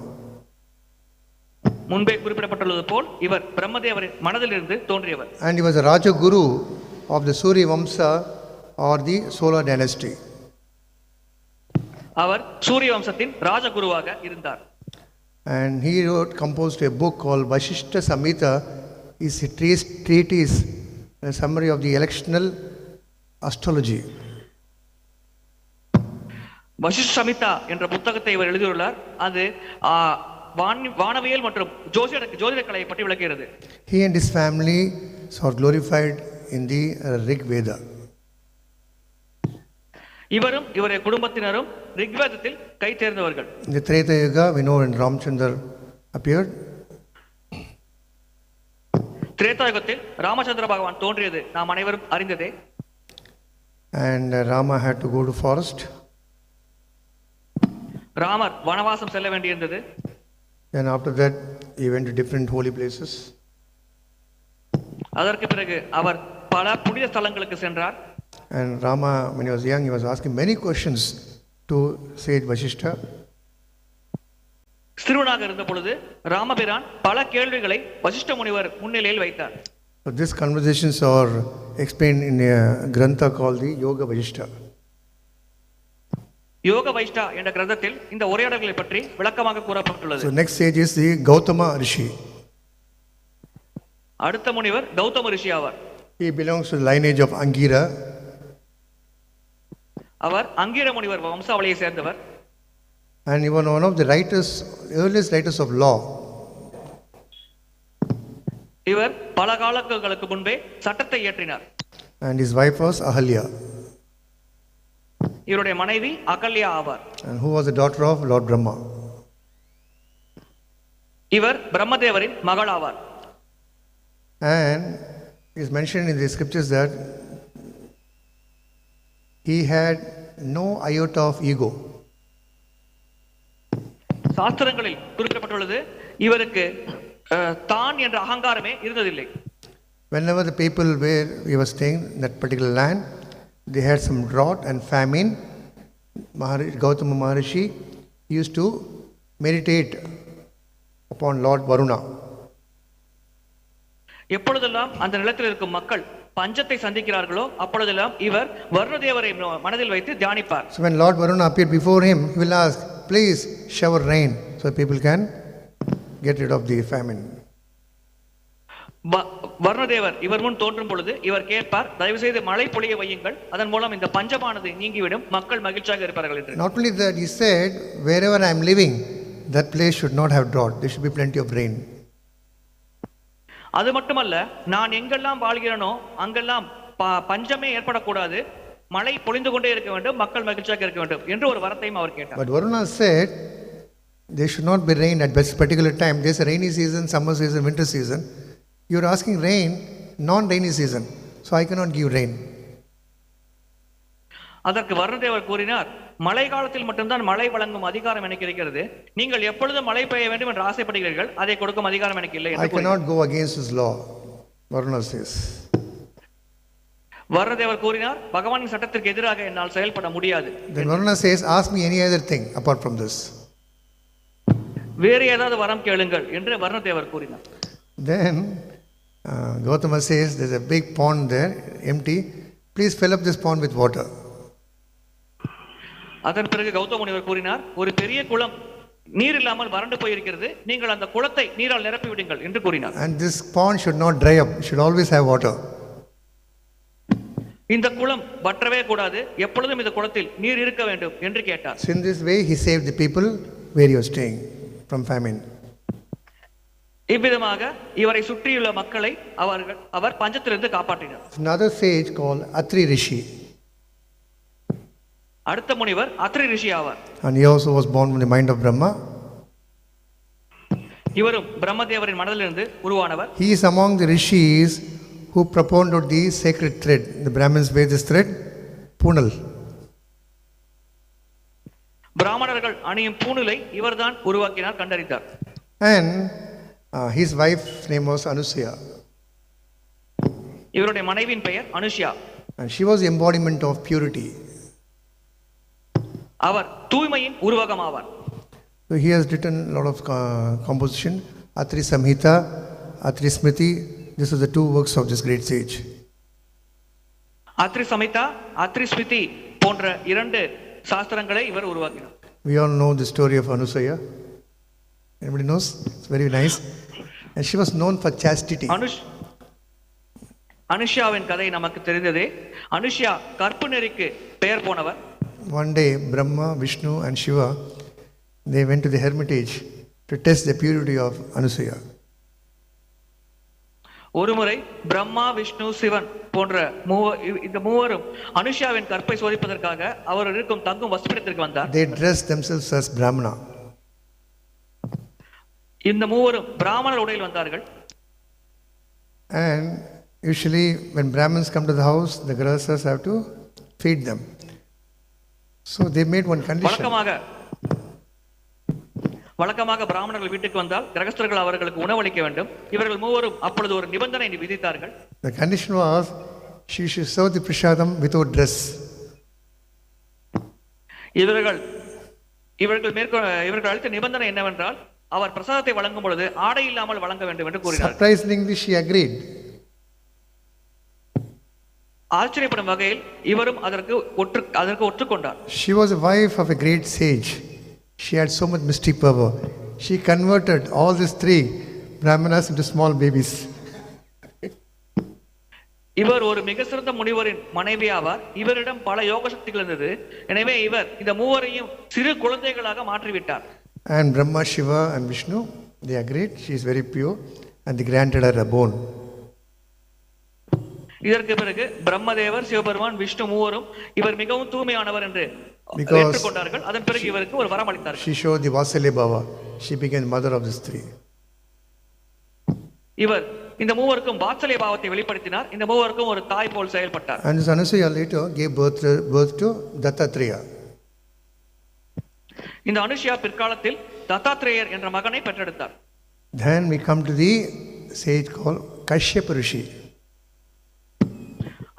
முன்பே குறிப்பிடப்பட்டுள்ளது போல் இவர் பிரம்மதேவரின் மனதிலிருந்து தோன்றியவர். And he was a Raja Guru of the Surya Vamsa or the solar dynasty. அவர் சூரிய வம்சத்தின் ராஜகுருவாக இருந்தார். And he composed a book called Vasishtha Samhita. Is a treatise, a summary of the electional astrology. Vasishta Samitha என்ற புத்தகத்தை இவர் எழுதியுள்ளார். அது வானவியல் மற்றும் ஜோதிட கலையை பற்றி விளக்குகிறது. He and his family are glorified in the Rig Veda. இவரும் இவருடைய குடும்பத்தினரும் ரிக்வேதத்தில் கை தேர்ந்தவர்கள். In the Treta Yuga, we know when Ramchandra appeared. Treta யுகத்தில் ராமச்சந்திர பகவான் தோன்றியது நாம் அனைவரும் அறிந்ததே. And Rama had to go to forest. Ramar வனவாசம் செல்ல வேண்டியிருந்தது. And after that he went to different holy places. அதற்கு பிறகு அவர் பல புனித ஸ்தலங்களுக்கு சென்றார். And Rama, when he was young, he was asking many questions to sage Vasishtha. சிறுவனாக இருந்த பொழுது ராமபிரான் பல கேள்விகளை வசிஷ்ட முனிவர் முன்னிலையில் வைத்தார். So these conversations are explained in a grantha called the Yoga Vajishta. யோக வைஷ்டா என்ற கிரந்தத்தில் இந்த உரையாடல்களை பற்றி விளக்கமாக கூறப்பட்டுள்ளது. So next stage is the Gautama Rishi. அடுத்த முனிவர் கௌதம ரிஷி ஆவார். He belongs to the lineage of Angira. அவர் அங்கீர முனிவர் வம்சாவளியை சேர்ந்தவர். And he was one of the writers, earliest writers of law. இவர் பல காலங்களுக்கு முன்பே சட்டத்தை இயற்றினார். And his wife was Ahalya. இவருடைய மனைவி அகல்யா ஆவார். And who was the daughter of Lord Brahma. இவர் பிரம்மதேவரின் மகள் ஆவார். And it is mentioned in the scriptures that he had no iota of ego. சாஸ்திரங்களில் குறிப்பிடப்பட்டுள்ளது இவருக்கு தான் என்ற அகங்காரமே இருந்ததில்லை. Whenever the people where he was staying in that particular land, they had some drought and famine. Gautama Maharishi used to meditate upon Lord Varuna. எப்பொழுதெல்லாம் அந்த நிலத்தில் இருக்கும் மக்கள் பஞ்சத்தை சந்திக்கிறார்களோ அப்பொழுதெல்லாம் இவர் வருணதேவரை மனதில் வைத்து தியானிப்பார். So when Lord Varuna appeared before him, he will ask, please shower rain so people can get rid of the famine. வருணதேவர் இவர் முன் தோன்றும் பொழுது இவர் கேட்பார், தயவு செய்து மழை பொழிய வையுங்கள், அதன் மூலம் இந்த பஞ்சமானது நீங்கிவிடும், மக்கள் மகிழ்ச்சியாக இருப்பார்கள் என்று. Not only that, he said, wherever I am living, that place should not have drought. There should be plenty of rain. அது மட்டுமல்ல, நான் எங்கெல்லாம் வாழ்கிறேனோ அங்கெல்லாம் பஞ்சமே ஏற்படக்கூடாது, மழை பொழிந்து கொண்டே இருக்க வேண்டும், மக்கள் மகிழ்ச்சியாக இருக்க வேண்டும் என்று ஒரு வரத்தையும் அவர் கேட்டார். But Varuna said there should not be rain at this particular time. There is a rainy season, summer season, winter season. You are asking rain, non-rainy season, so I cannot give rain. அதற்கு வருணதேவர் கூறினார், மழை காலத்தில் மட்டும்தான் மழை வழங்கும் அதிகாரம் எனக்கு இருக்கிறது, நீங்கள் எப்பொழுதும் மழை பெய்ய வேண்டும் என்று ஆசைப்படுகிறீர்கள், அதை கொடுக்கும் அதிகாரம் எனக்கு இல்லை. I cannot go against his law, Varuna says. வருணதேவர் கூறினார், பகவானின் சட்டத்திற்கு எதிராக என்னால் செயல்பட முடியாது. Then Varuna says, ask me any other thing apart from this. வேறு ஏதாவது வரம் கேளுங்கள் என்று வருணதேவர் கூறினார். Then Gautama says, there is a big pond there, empty. Please fill up this pond with water. அதன் பிறகு கௌதம முனிவர் கூறினார், ஒரு பெரிய குளம் நீர் இல்லாமல் வறண்டு போயிருக்கிறது, நீங்கள் அந்த குளத்தை நீரால் நிரப்பி விடுங்கள் என்று கூறினார். And this pond should not dry up, it should always have water. இந்த குளம் வற்றவே கூடாது, எப்பொழுதும் இந்த குளத்தில் நீர் இருக்க வேண்டும் என்று கேட்டார். So in this way he saved the people where he was staying from famine. இவ்விதமாக இவரை சுற்றியுள்ள மக்களை அவர் பஞ்சத்திலிருந்து காப்பாற்றினார். Another sage called Atri Rishi. அடுத்த முனிவர் அத்ரி ரிஷி ஆவார். And he also was born from the mind of Brahma. இவரும் பிரம்மதேவரின் மனதிலிருந்து உருவானவர். He is among the rishis who propounded the sacred thread. The Brahmins wear this thread, punal. பிராமணர்கள் அணியும் பூணூலை இவர்தான் உருவாக்கினார், கண்டறிந்தார். And his wife's name was Anusuya. இவருடைய மனைவியின் பெயர் Anushya. And she was the embodiment of purity. அவர் தூய்மையின் உருவகம் ஆவார். So he has written a lot of composition, Atri Samhita, Atri Smriti. These are the two works of this great sage. Atri Samitha, Atri Smriti போன்ற இரண்டு சாஸ்திரங்களை இவர் உருவாக்கினார். We all know the story of Anusuya. Anybody knows? It's very nice. And she was known for chastity. அனுஷ்யாவின் கதை நமக்கு தெரிந்ததே. அனுஷ்யா கற்பு நெறிக்கு பெயர் போனவர். One day Brahma, Vishnu and Shiva, they went to the hermitage to test the purity of Anusuya. ஒருமுறை பிரம்மா, விஷ்ணு, சிவன் போன்ற இந்த மூவரும் அனுஷ்யாவின் கற்பை சோதிப்பதற்காக அவர் இருக்கும் தங்கும் வசிப்பிடத்திற்கு வந்தார். They dressed themselves as Brahmana. இந்த மூவரும் பிராமணர் உடையில் வந்தார்கள். And usually when Brahmins come to the house, the grahasthas have to feed them. So they made one condition. வழக்கமாக பிராமணர்கள் வீட்டுக்கு வந்தால் கிரகஸ்தர்கள் அவர்களுக்கு உணவளிக்க வேண்டும். இவர்கள் மூவரும் அப்பொழுது ஒரு நிபந்தனை விதித்தார்கள். The condition was she should serve the prasadam without dress. இவர்கள் அளித்த நிபந்தனை என்னவென்றால் அவர் பிரசாதத்தை வழங்கும் பொழுது ஆடை இல்லாமல் வழங்க வேண்டும் என்று கூறினார். Surprisingly, she agreed. ஆச்சரியப்படும் வகையில் இவரும் அதற்கு ஒற்றுக்கொண்டார். She was a wife of a great sage. She had so much mystic power. She converted all these three brahmanas into small babies. இவர் ஒரு மிக சிறந்த முனிவரின் மனைவி ஆவார். இவரிடம் பல யோக சக்திகள் இருந்தது. எனவே இவர் இந்த மூவரையும் சிறு குழந்தைகளாக மாற்றிவிட்டார். And Brahma, Shiva and Vishnu, they agreed. She is very pure and they granted her a boon. இதற்கு பிறகு பிரம்மதேவர், சிவபெருமான், விஷ்ணு மூவரும் இவர் மிகவும் தூய்மையானவர் என்று ஏற்றுக்கொண்டார்கள். அதன் பிறகு இவருக்கு ஒரு வரம் அளித்தார்கள். She showed the Vasalya Bhava. She became mother of these three. இவர் இந்த மூவருக்கும் வாத்சல்ய பாவத்தை வெளிப்படுத்தினார். இந்த மூவருக்கும் ஒரு தாய் போல் செயல்பட்டார். And this Anasuya later gave birth to Dattatreya. இந்த அனுஷியா பிற்காலத்தில் தத்தாத்ரேயர் என்ற மகனை பெற்றெடுத்தார். Then we come to the sage called Kashyapa Rishi.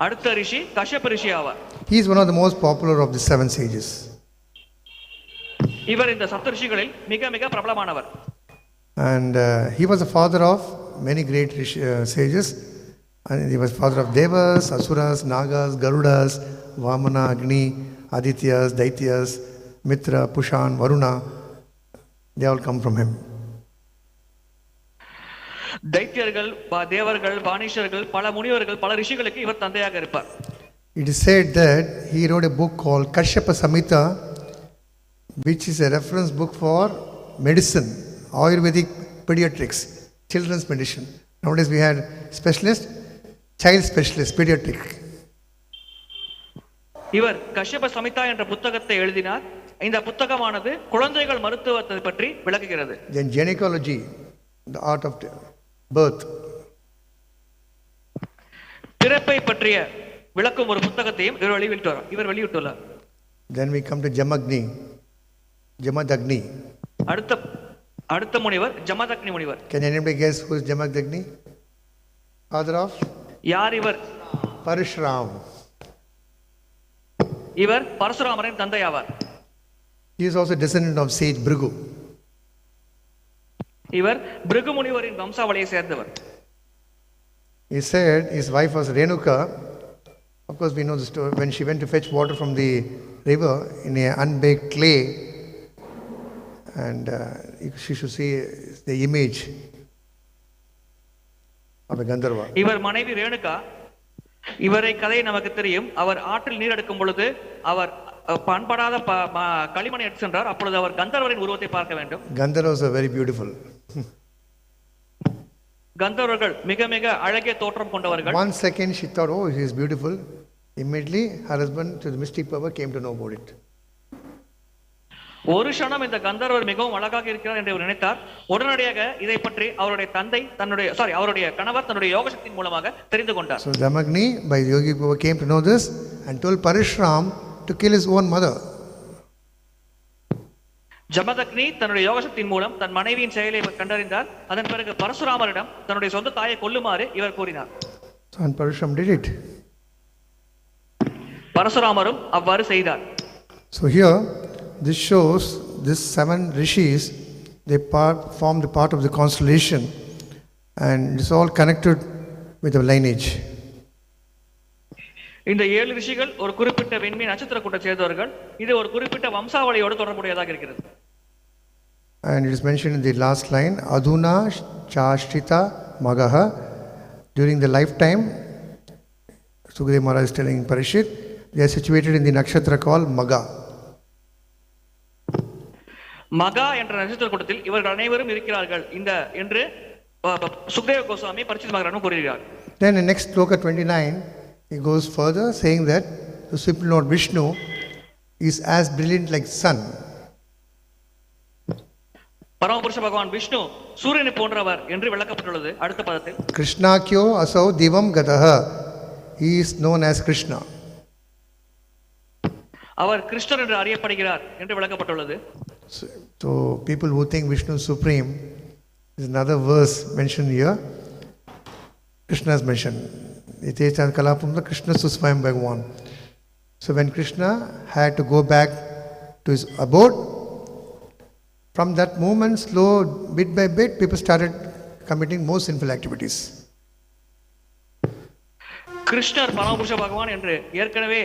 அடுத்த ரிஷி கஷ்யப ரிஷி ஆவார். He is one of the most popular of the seven sages. இவர் இந்த சப்த ரிஷிகளில் மிக மிக பிரபலமானவர். And he was the father of many great sages. And he was father of Devas, Asuras, Nagas, Garudas, Vamana, Agni, Adityas, Daityas, Mitra, Pushan, Varuna. They all come from him. தைத்தியர்கள், தேவர்கள், வாணிஷர்கள், பல முனிவர்கள், பல ரிஷிகளுக்கு இவர் தந்தையாக இருப்பார். It is said that he wrote a book called Kashyapa Samhita, which is a reference book for medicine, Ayurvedic pediatrics, children's medicine. Nowadays we had specialist, child specialist, pediatric. இவர் கஷ்யப சமிதா என்ற புத்தகத்தை எழுதினார். இந்த புத்தகமானது குழந்தைகள் மருத்துவத்தை பற்றி விளக்குகிறது. Then gynecology, the art of birth. பிறப்பை பற்றிய விளக்கும் ஒரு புத்தகத்தையும் இவர் வெளியிட்டுள்ளார். Then we come to Jamadagni. அடுத்த முனிவர் ஜமதக்னி முனிவர். Can anybody guess who is Jamadagni? Father of? யார் இவர்? Parashuram. இவர் பரசுராமரின் தந்தை ஆவார். He is also descendant of sage Bhrigu. இவர் பிருகு முனிவரின் வம்சாவளியை சேர்ந்தவர். He said his wife was Renuka. Of course we know the story. When she went to fetch water from the river in a unbaked clay, and she should see the image of a Gandharva. இவர் மனைவி ரேணுகா. இவரை கதை நமக்கு தெரியும். அவர் ஆற்றில் நீர் எடுக்கும் பொழுது அவர் பண்படாத களிமண் எடுத்து சென்றார். அப்பொழுது அவர் கந்தர்வரின் உருவத்தை பார்க்க வேண்டும். Gandharvas are very beautiful. கந்தர்வர்கள் மிக மிக அழகிய தோற்றம் கொண்டவர்கள். 1 second she thought, oh, he is beautiful. Immediately her husband, to the mystic power, came to know about it. ஒரு க்ஷணம் இந்த கந்தர்வர் மிகவும் அழகாக இருக்கிறார் என்று அவர் நினைத்தார். உடனடியாக இதை பற்றி அவருடைய கணவர் தன்னுடைய யோக சக்தியின் மூலமாக தெரிந்து கொண்டார். So Jamadagni by yogi power came to know this and told Parashuram to kill his own mother. Jamadagni தன்னுடைய யோக சக்தியின் மூலம் தன் மனைவியின் செயலை கண்டறிந்தார். அதன் பிறகு பரசுராமரிடம் தன்னுடைய சொந்த தாயை கொல்லுமாறு இவர் கூறினார். And Parashuram did it. பரசுராமரும் அவ்வாறு செய்தார். So here this shows these 7 rishis, they form the part of the constellation, and it's all connected with the lineage. இந்த 7 ரிஷிகள் ஒரு குறிப்பிட்ட விண்மீன் நட்சத்திர கூட்டத்தை சேர்ந்தவர்கள். இது ஒரு குறிப்பிட்ட வம்சாவளியோடு தொடர்புடையதாக இருக்கிறது. And it is mentioned in the last line, Aduna Chashtrita Magaha. During the lifetime, Sukadeva Maharaj is telling Parishit, they are situated in the nakshatra called Maga. மகா என்ற நட்சத்திர கூட்டத்தில் இவர்கள் அனைவரும் இருக்கிறார்கள் என்று சுக்தேவ கோஸ்வாமி பரிசித் மகாராஜ் கூறுகிறார். Then in next sloka 29, he goes further saying that the Supreme Lord Vishnu is as brilliant like sun. பரமபுருஷ பகவான் விஷ்ணு சூரியனை போன்றவர் என்று விளக்கப்பட்டுள்ளது. அடுத்த பதத்தில் Krishnakyo asau divam gataha. He is known as Krishna. அவர் கிருஷ்ணர் என்று அறியப்படுகிறார் என்று விளக்கப்பட்டுள்ளது. So people who think Vishnu is supreme, there's another verse mentioned here. Krishna is mentioned. Itechan kalapam Krishna susvayam Bhagavan. So when Krishna had to go back to his abode, From that moment, slow, bit by bit, people started committing more sinful activities. கிருஷ்ணர் பரமபுருஷ பகவான் என்று ஏற்கனவே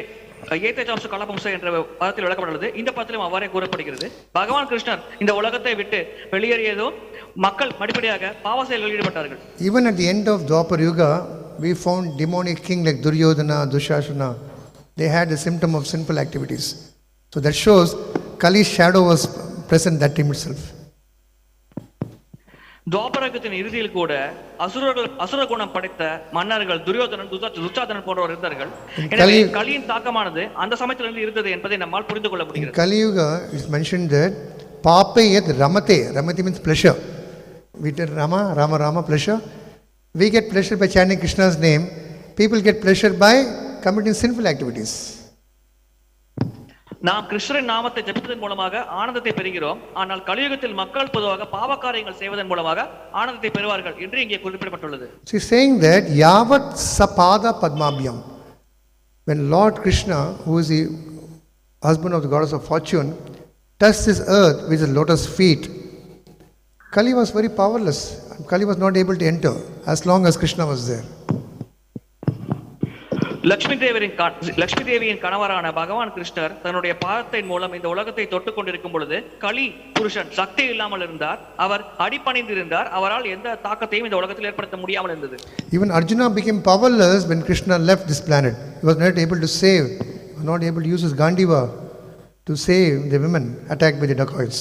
ஏதேஜாம்ச கலபம்ச என்ற பதத்தில் விளக்கப்பட்டுள்ளது. இந்த பதத்திலும் அவ்வாறே கூறப்படுகிறது. பகவான் கிருஷ்ணர் இந்த உலகத்தை விட்டு வெளியேறியதும் மக்கள் படிப்படியாக பாவ செயல்களில் ஈடுபட்டார்கள். Even at the end of Dwapar Yuga, we found demonic king like Duryodhana, Dushasana. They had a symptom of sinful activities. So that shows Kali's shadow was present that time itself. துவாபரகத்தின் இறுதியில் கூட அசுர குணம் படைத்த மன்னர்கள் துரியோதனன், துச்சாதனன் போன்றவர் இருந்தார்கள். எனவே கலியின் தாக்கமானது அந்த சமயத்திலிருந்து இருந்தது என்பதை நம்மால் புரிந்து கொள்ள முடிகிறது. In Kali Yuga is mentioned that pape yad ramate. Ramate means pleasure. We tell Rama, pleasure. We get pleasure by chanting Krishna's name. People get pleasure by committing sinful activities. நாம் கிருஷ்ணரின் நாமத்தை ஜபிப்பதன் மூலமாக ஆனந்தத்தை பெறுகிறோம். ஆனால் கலியுகத்தில் மக்கள் பொதுவாக பாவ காரியங்கள் செய்வதன் மூலமாக ஆனந்தத்தை பெறுவார்கள் என்று இங்கே குறிப்பிடப்பட்டுள்ளது. So he's saying that yavat sapada padmabhyam. When Lord Krishna, who is the husband of the goddess of fortune, touched this earth with his lotus feet, Kali was very powerless. Kali was not able to enter as long as Krishna was there. Lakshmi தேவியின் கணவரான பகவான் கிருஷ்ணர் தன்னுடைய பாதத்தின் மூலம் இந்த உலகத்தை தொட்டு கொண்டிருக்கும் பொழுது கலி புருஷன் சக்தி இல்லாமல் இருந்தார். அவர் அடிபணிந்திருந்தார். அவரால் எந்த தாக்கத்தையும் இந்த உலகத்தில் ஏற்படுத்த முடியாமல் இருந்தது. Even Arjuna became powerless when Krishna left this planet. He was not able to save, he was not able to use his Gandiva to save the women attacked by the dacoits.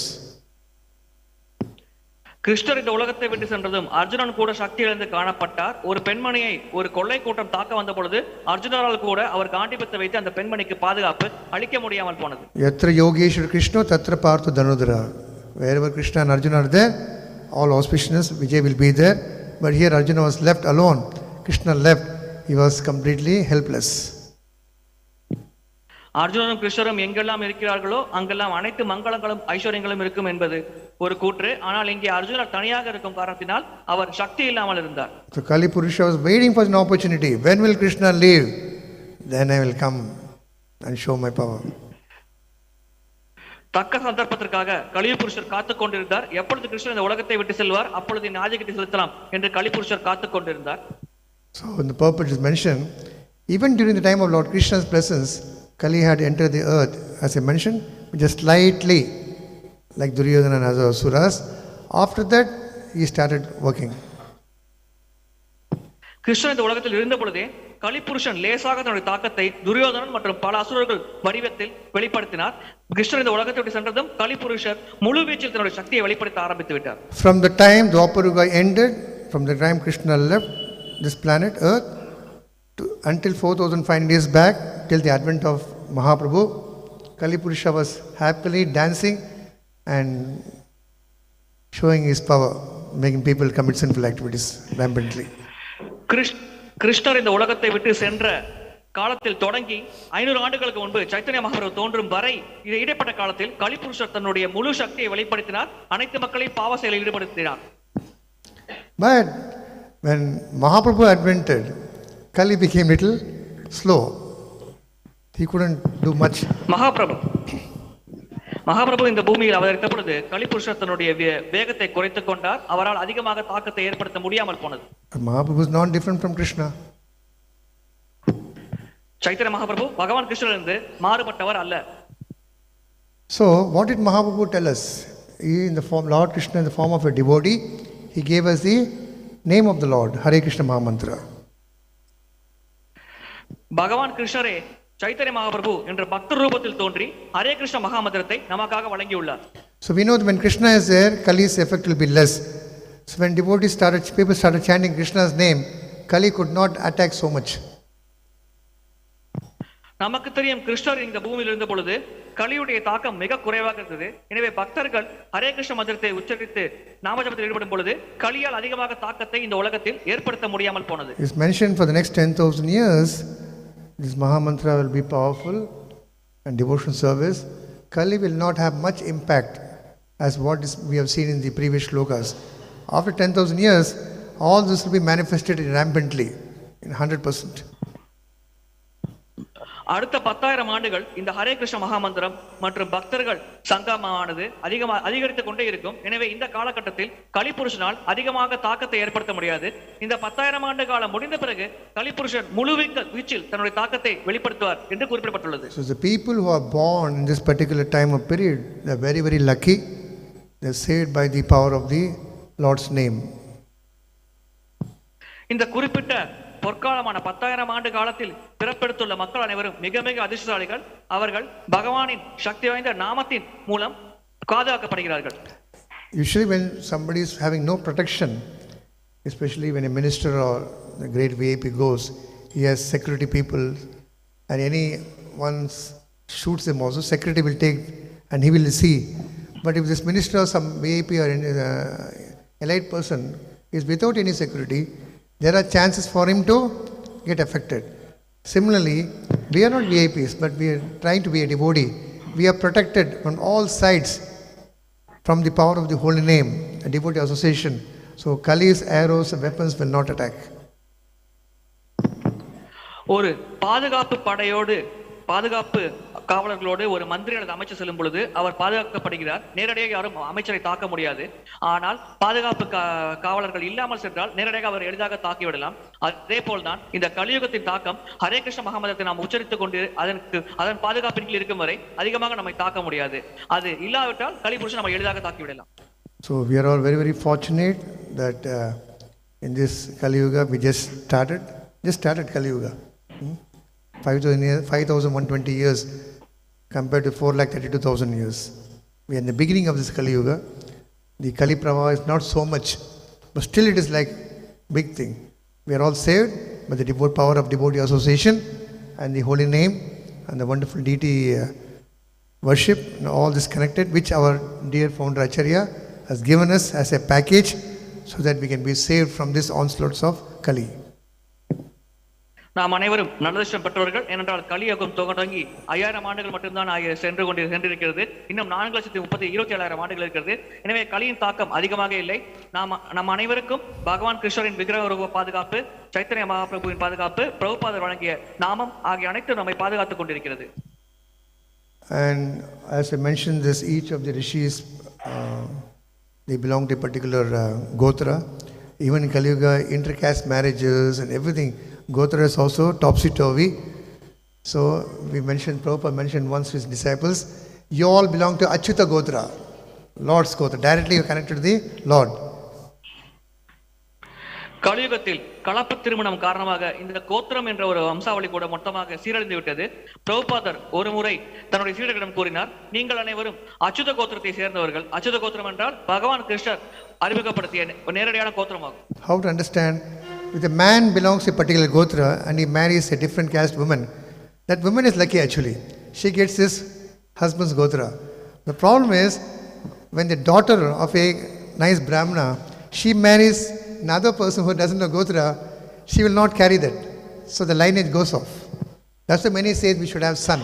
கிருஷ்ணர் இந்த உலகத்தை விட்டு சென்றதும் அர்ஜுனன் கூட சக்தி இழந்து காணப்பட்டார். ஒரு பெண்மணியை ஒரு கொள்ளை கூட்டம் தாக்க வந்த பொழுது அர்ஜுனரால் கூட அவர் காண்டிபத்தை வைத்து அந்த பெண்மணிக்கு பாதுகாப்பு அளிக்க முடியாமல் போனது. Yatra Yogeshwar Krishna tatra partha dhanudara. Wherever Krishna and Arjuna are there, all auspiciousness, Vijay will be there. But here Arjuna was left alone. Krishna left. He was completely helpless. அர்ஜுனனும் கிருஷ்ணரும் எங்கெல்லாம் இருக்கிறார்களோ அங்கெல்லாம் அனைத்து மங்களங்களும் ஐஸ்வர்யங்களும் இருக்கும் என்பது ஒரு கூற்று. ஆனால் இங்கே அர்ஜுனர் தனியாக இருக்கும் காரணத்தினால் அவர் சக்தி இல்லாமல் இருந்தார். So Kali Purusha was waiting for an opportunity. When will Krishna leave? Then I will come and show my power. தக்க சந்தர்ப்பத்திற்காக கலிபுருஷர் காத்துக் கொண்டிருந்தார். எப்பொழுது கிருஷ்ணர் இந்த உலகத்தை விட்டு செல்வார் அப்பொழுது இந்த ஆதிக்கத்தை செலுத்தலாம் என்று கலிபுருஷர் காத்துக் கொண்டிருந்தார். So in the purport is mentioned, even during the time of Lord Krishna's presence, Kali had entered the earth, as I mentioned, just slightly, like Duryodhana and other asuras. After that, he started working. Krishnan இந்த உலகத்தில் இருந்த பொழுதே கலிபுருஷன் லேசாக தன்னுடைய தாக்கத்தை துரியோதனன் மற்றும் பல அசுரர்கள் வடிவத்தில் வெளிப்படுத்தினார். கிருஷ்ணன் இந்த உலகத்தை விட்டு சென்றதும் கலிபுருஷர் முழு வீச்சில் தன்னுடைய சக்தியை வெளிப்படுத்த ஆரம்பித்து விட்டார். From the time Dwapar Yuga ended, from the time Krishna left this planet, earth, until 4,500 years back, till the advent of Mahaprabhu, Kali Purusha was happily dancing and showing his power, making people commit sinful activities rampantly. கிருஷ்ணர் இந்த உலகத்தை விட்டு சென்ற காலத்தில் தொடங்கி 500 ஆண்டுகளுக்கு முன்பு சைத்தன்ய மகாபிரபு தோன்றும் வரை இது இடைப்பட்ட காலத்தில் கலிபுருஷர் தன்னுடைய முழு சக்தியை வெளிப்படுத்தினார். அனைத்து மக்களையும் பாவ செயலில் ஈடுபடுத்தினார். But when Mahaprabhu advented, Kali became little slow. He couldn't do much. Mahaprabhu இந்த பூமியில் அவதரித்த பொழுது கலிபுருஷர் தன்னுடைய வேகத்தை குறைத்துக் கொண்டார். அவரால் அதிகமாக தாக்கத்தை ஏற்படுத்த முடியாமல் போனது. Mahaprabhu is not different from Krishna. Chaitanya Mahaprabhu பகவான் கிருஷ்ணரிலிருந்து மாறுபட்டவர் அல்ல. So what did Mahaprabhu tell us? He, in the form Lord Krishna, in the form of a devotee, he gave us the name of the Lord, Hare Krishna Mahamantra. பகவான் கிருஷ்ணரே சைத்தன்ய மகாபிரபு என்ற பக்தர் ரூபத்தில் தோன்றி ஹரே கிருஷ்ண மகாமந்திரத்தை நமக்காக வழங்கியுள்ளார். So we know that when Krishna is there, Kali's effect will be less. So when people started chanting Krishna's name, Kali could not attack so much. நமக்கு தெரியும் கிருஷ்ணர் இந்த பூமியில் இருந்த பொழுது கலியுடைய தாக்கம் மிக குறைவாக இருந்தது. எனவே பக்தர்கள் ஹரே கிருஷ்ண மந்திரத்தை உச்சரித்து நாமஜபத்தில் ஈடுபடும் பொழுது கலியால் அதிகமாக தாக்கத்தை இந்த உலகத்தில் ஏற்படுத்த முடியாமல் போனது. It is mentioned for the next 10,000 years, this Mahamantra will be powerful and devotion service. Kali will not have much impact as what we have seen in the previous shlokas. After 10,000 years, all this will be manifested rampantly in 100%. அடுத்த 10,000 ஆண்டுகள் இந்த ஹரே கிருஷ்ண மகாமந்திரம் மற்றும் பக்தர்கள் சங்கமானது அதிகரித்துக் கொண்டே இருக்கும். எனவே இந்த காலகட்டத்தில் கலிபுருஷனால் அதிகமாக தாக்கத்தை ஏற்படுத்த முடியாது. இந்த 10,000 ஆண்டு காலம் முடிந்த பிறகு கலிபுருஷன் முழு வீச்சில் தன்னுடைய தாக்கத்தை வெளிப்படுத்துவார் என்று குறிப்பிடப்பட்டுள்ளது. So the people who are born in this particular time of period, they are very, very lucky. They are saved by the power of the Lord's name. இந்த குறிப்பிட்ட பொற்காலமான 10,000 ஆண்டு காலத்தில் பிறப்பெடுத்துள்ள மக்கள் அனைவரும் மிக மிக அதிர்ஷ்டசாலிகள். அவர்கள் பகவானின் சக்தி வாய்ந்த நாமத்தின் மூலம் பாதுகாக்கப்படுகிறார்கள். Usually when somebody is having no protection, especially when a minister or a great VIP goes, he has security people, and anyone shoots him also, security will take and he will see. But if this minister or some VIP or elite person is without any security, there are chances for him to get affected. Similarly, we are not VIPs, but we are trying to be a devotee. We are protected on all sides from the power of the holy name, a devotee association. So Kali's arrows and weapons will not attack. ஒரு பாதுகாப்பு காவலர்களோடு ஒரு மந்திரி அல்லது அமைச்சர் செல்லும் பொழுது அவர் பாதுகாக்கப்படுகிறார். நேரடியாக யாரும் அமைச்சரை தாக்க முடியாது. ஆனால் பாதுகாப்பு காவலர்கள் இல்லாமல் சென்றால் நேரடியாக அவர் எளிதாக தாக்கிவிடலாம். அதே போல்தான் இந்த கலியுகத்தின் தாக்கம் ஹரே கிருஷ்ண மகாமந்திரத்தை நாம் உச்சரித்துக் கொண்டு அதன் பாதுகாப்பின் கீழ் இருக்கும் வரை அதிகமாக நம்மை தாக்க முடியாது. அது இல்லாவிட்டால் கலிபுருஷன் நம்ம எளிதாக தாக்கிவிடலாம். So we are all very, very fortunate that in this Kali Yuga we just started Kali Yuga. 5,120 years compared to 4,32,000 years. We are in the beginning of this Kali Yuga. The Kali Pravaha is not so much, but still it is like big thing. We are all saved by the power of devotee association and the holy name and the wonderful deity worship, and all this connected, which our dear founder Acharya has given us as a package so that we can be saved from this onslaughts of Kali. நாம் அனைவரும் நல்லதிஷ்டம் பெற்றவர்கள். ஏனென்றால் கலியுகம் தொடங்கி 5,000 ஆண்டுகள் மட்டும்தான் சென்றிருக்கிறது. இன்னும் 4,27,000 ஆண்டுகள் இருக்கிறது. எனவே கலியின் தாக்கம் அதிகமாக இல்லை. நம் அனைவருக்கும் பகவான் கிருஷ்ணரின் விக்கிரக ரூப பாதுகாப்பு, சைத்தன்ய மகாபிரபுவின் பாதுகாப்பு, பிரபுபாதர் வழங்கிய நாமம் ஆகிய அனைத்தும் நம்மை பாதுகாத்துக் கொண்டிருக்கிறது. And as I mentioned this, each of the rishis, they belong to a particular gotra. Even in Kali Yuga, intercaste marriages and everything, Gotra is also topsy-turvy. So we mentioned, Prabhupada mentioned once to his disciples, you all belong to Achyuta Gotra, Lord's Gotra. Directly you are connected to the Lord. கலியுகத்தில் கலப்பு திருமணம் காரணமாக இந்த கோத்திரம் என்ற ஒரு வம்சாவளி கூட மொத்தமாக சீரழிந்து விட்டது. பிரபுபாதர் ஒரு முறை தன்னுடைய சீடர்களிடம் கூறினார், நீங்கள் அனைவரும் அச்சுத கோத்திரத்தை சேர்ந்தவர்கள். அச்சுத கோத்திரம் என்றால் பகவான் கிருஷ்ணர் அறிமுகப்படுத்திய நேரடியான கோத்திரமாகும். How to understand? If a man belongs to a particular gotra and he marries a different caste woman, that woman is lucky actually. She gets his husband's gotra. The problem is, when the daughter of a nice Brahmana, she marries another person who doesn't know gotra, she will not carry that. So the lineage goes off. That's why many say we should have son.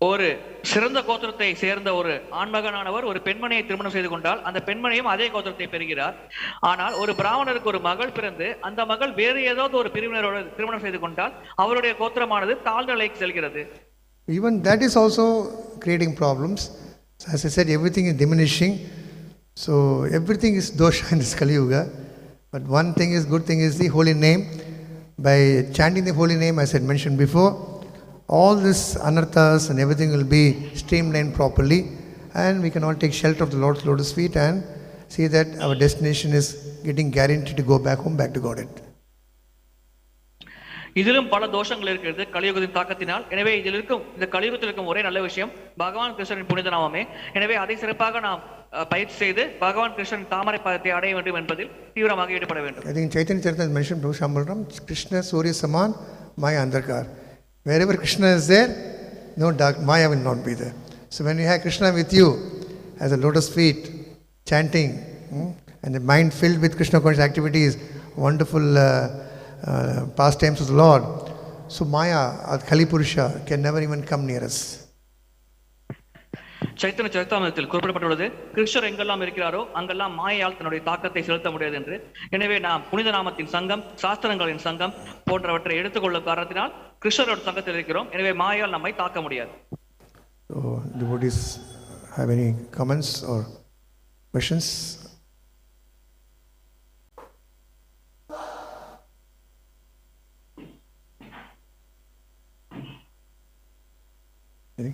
ஒரு சிறந்த கோத்திரத்தை சேர்ந்த ஒரு ஆண்மகனானவர் ஒரு பெண்மணியை திருமணம் செய்து கொண்டால் அந்த பெண்மணியும் அதே கோத்திரத்தை பெறுகிறார். ஆனால் ஒரு பிராமணருக்கு ஒரு மகள் பிறந்து அந்த மகள் வேறு ஏதாவது ஒரு பிரிவினரோடு திருமணம் செய்து கொண்டால் அவருடைய கோத்திரமானது தாழ்ந்த நிலைக்கு செல்கிறது. Even that is also creating problems. So as I said, everything is diminishing. So everything is dosha in this Kali Yuga. But one thing is, good thing is the holy name. By chanting the holy name, as I had mentioned before, all this anarthas and everything will be streamlined properly, and we can all take shelter of the Lord's lotus feet and see that our destination is getting guaranteed to go back home, back to Godhead. இதிலும் பல தோஷங்கள் இருக்கிறது கலியுகத்தின் தாக்கத்தினால். எனவே இதில் இருக்கும் இந்த கலியுகத்தில் இருக்கும் ஒரே நல்ல விஷயம் பகவான் கிருஷ்ணரின் புனித நாமமே. எனவே அதை சிறப்பாக நாம் பயிற்சி செய்து பகவான் கிருஷ்ணன் தாமரை பாதத்தை அடைய வேண்டும் என்பதில் தீவிரமாக ஈடுபட வேண்டும். I think Chaitanya Charitamrita mentioned Prabhu Shambalam, Krishna Surya Saman, Maya Andhakar. Wherever Krishna is there, no dark, Maya will not be there. So when you have Krishna with you as a lotus feet, chanting, and the mind filled with Krishna conscious activities, wonderful pastimes of the Lord, so Maya or Kali Purusha can never even come near us. Chaitanya சரித்தாமிரத்தில் குறிப்பிடப்பட்டுள்ளது, கிருஷ்ணர் எங்கெல்லாம் இருக்கிறாரோ அங்கெல்லாம் மாயையால் தன்னுடைய தாக்கத்தை செலுத்த முடியாது என்று. எனவே நாம் புனித நாமத்தின் சங்கம், சாஸ்திரங்களின் சங்கம் போன்றவற்றை எடுத்துக்கொள்ளும் காரணத்தினால் கிருஷ்ணரோட சங்கத்தில் இருக்கிறோம். எனவே மாயையால் நம்மை தாக்க முடியாது. So, devotees have any comments or questions? Any?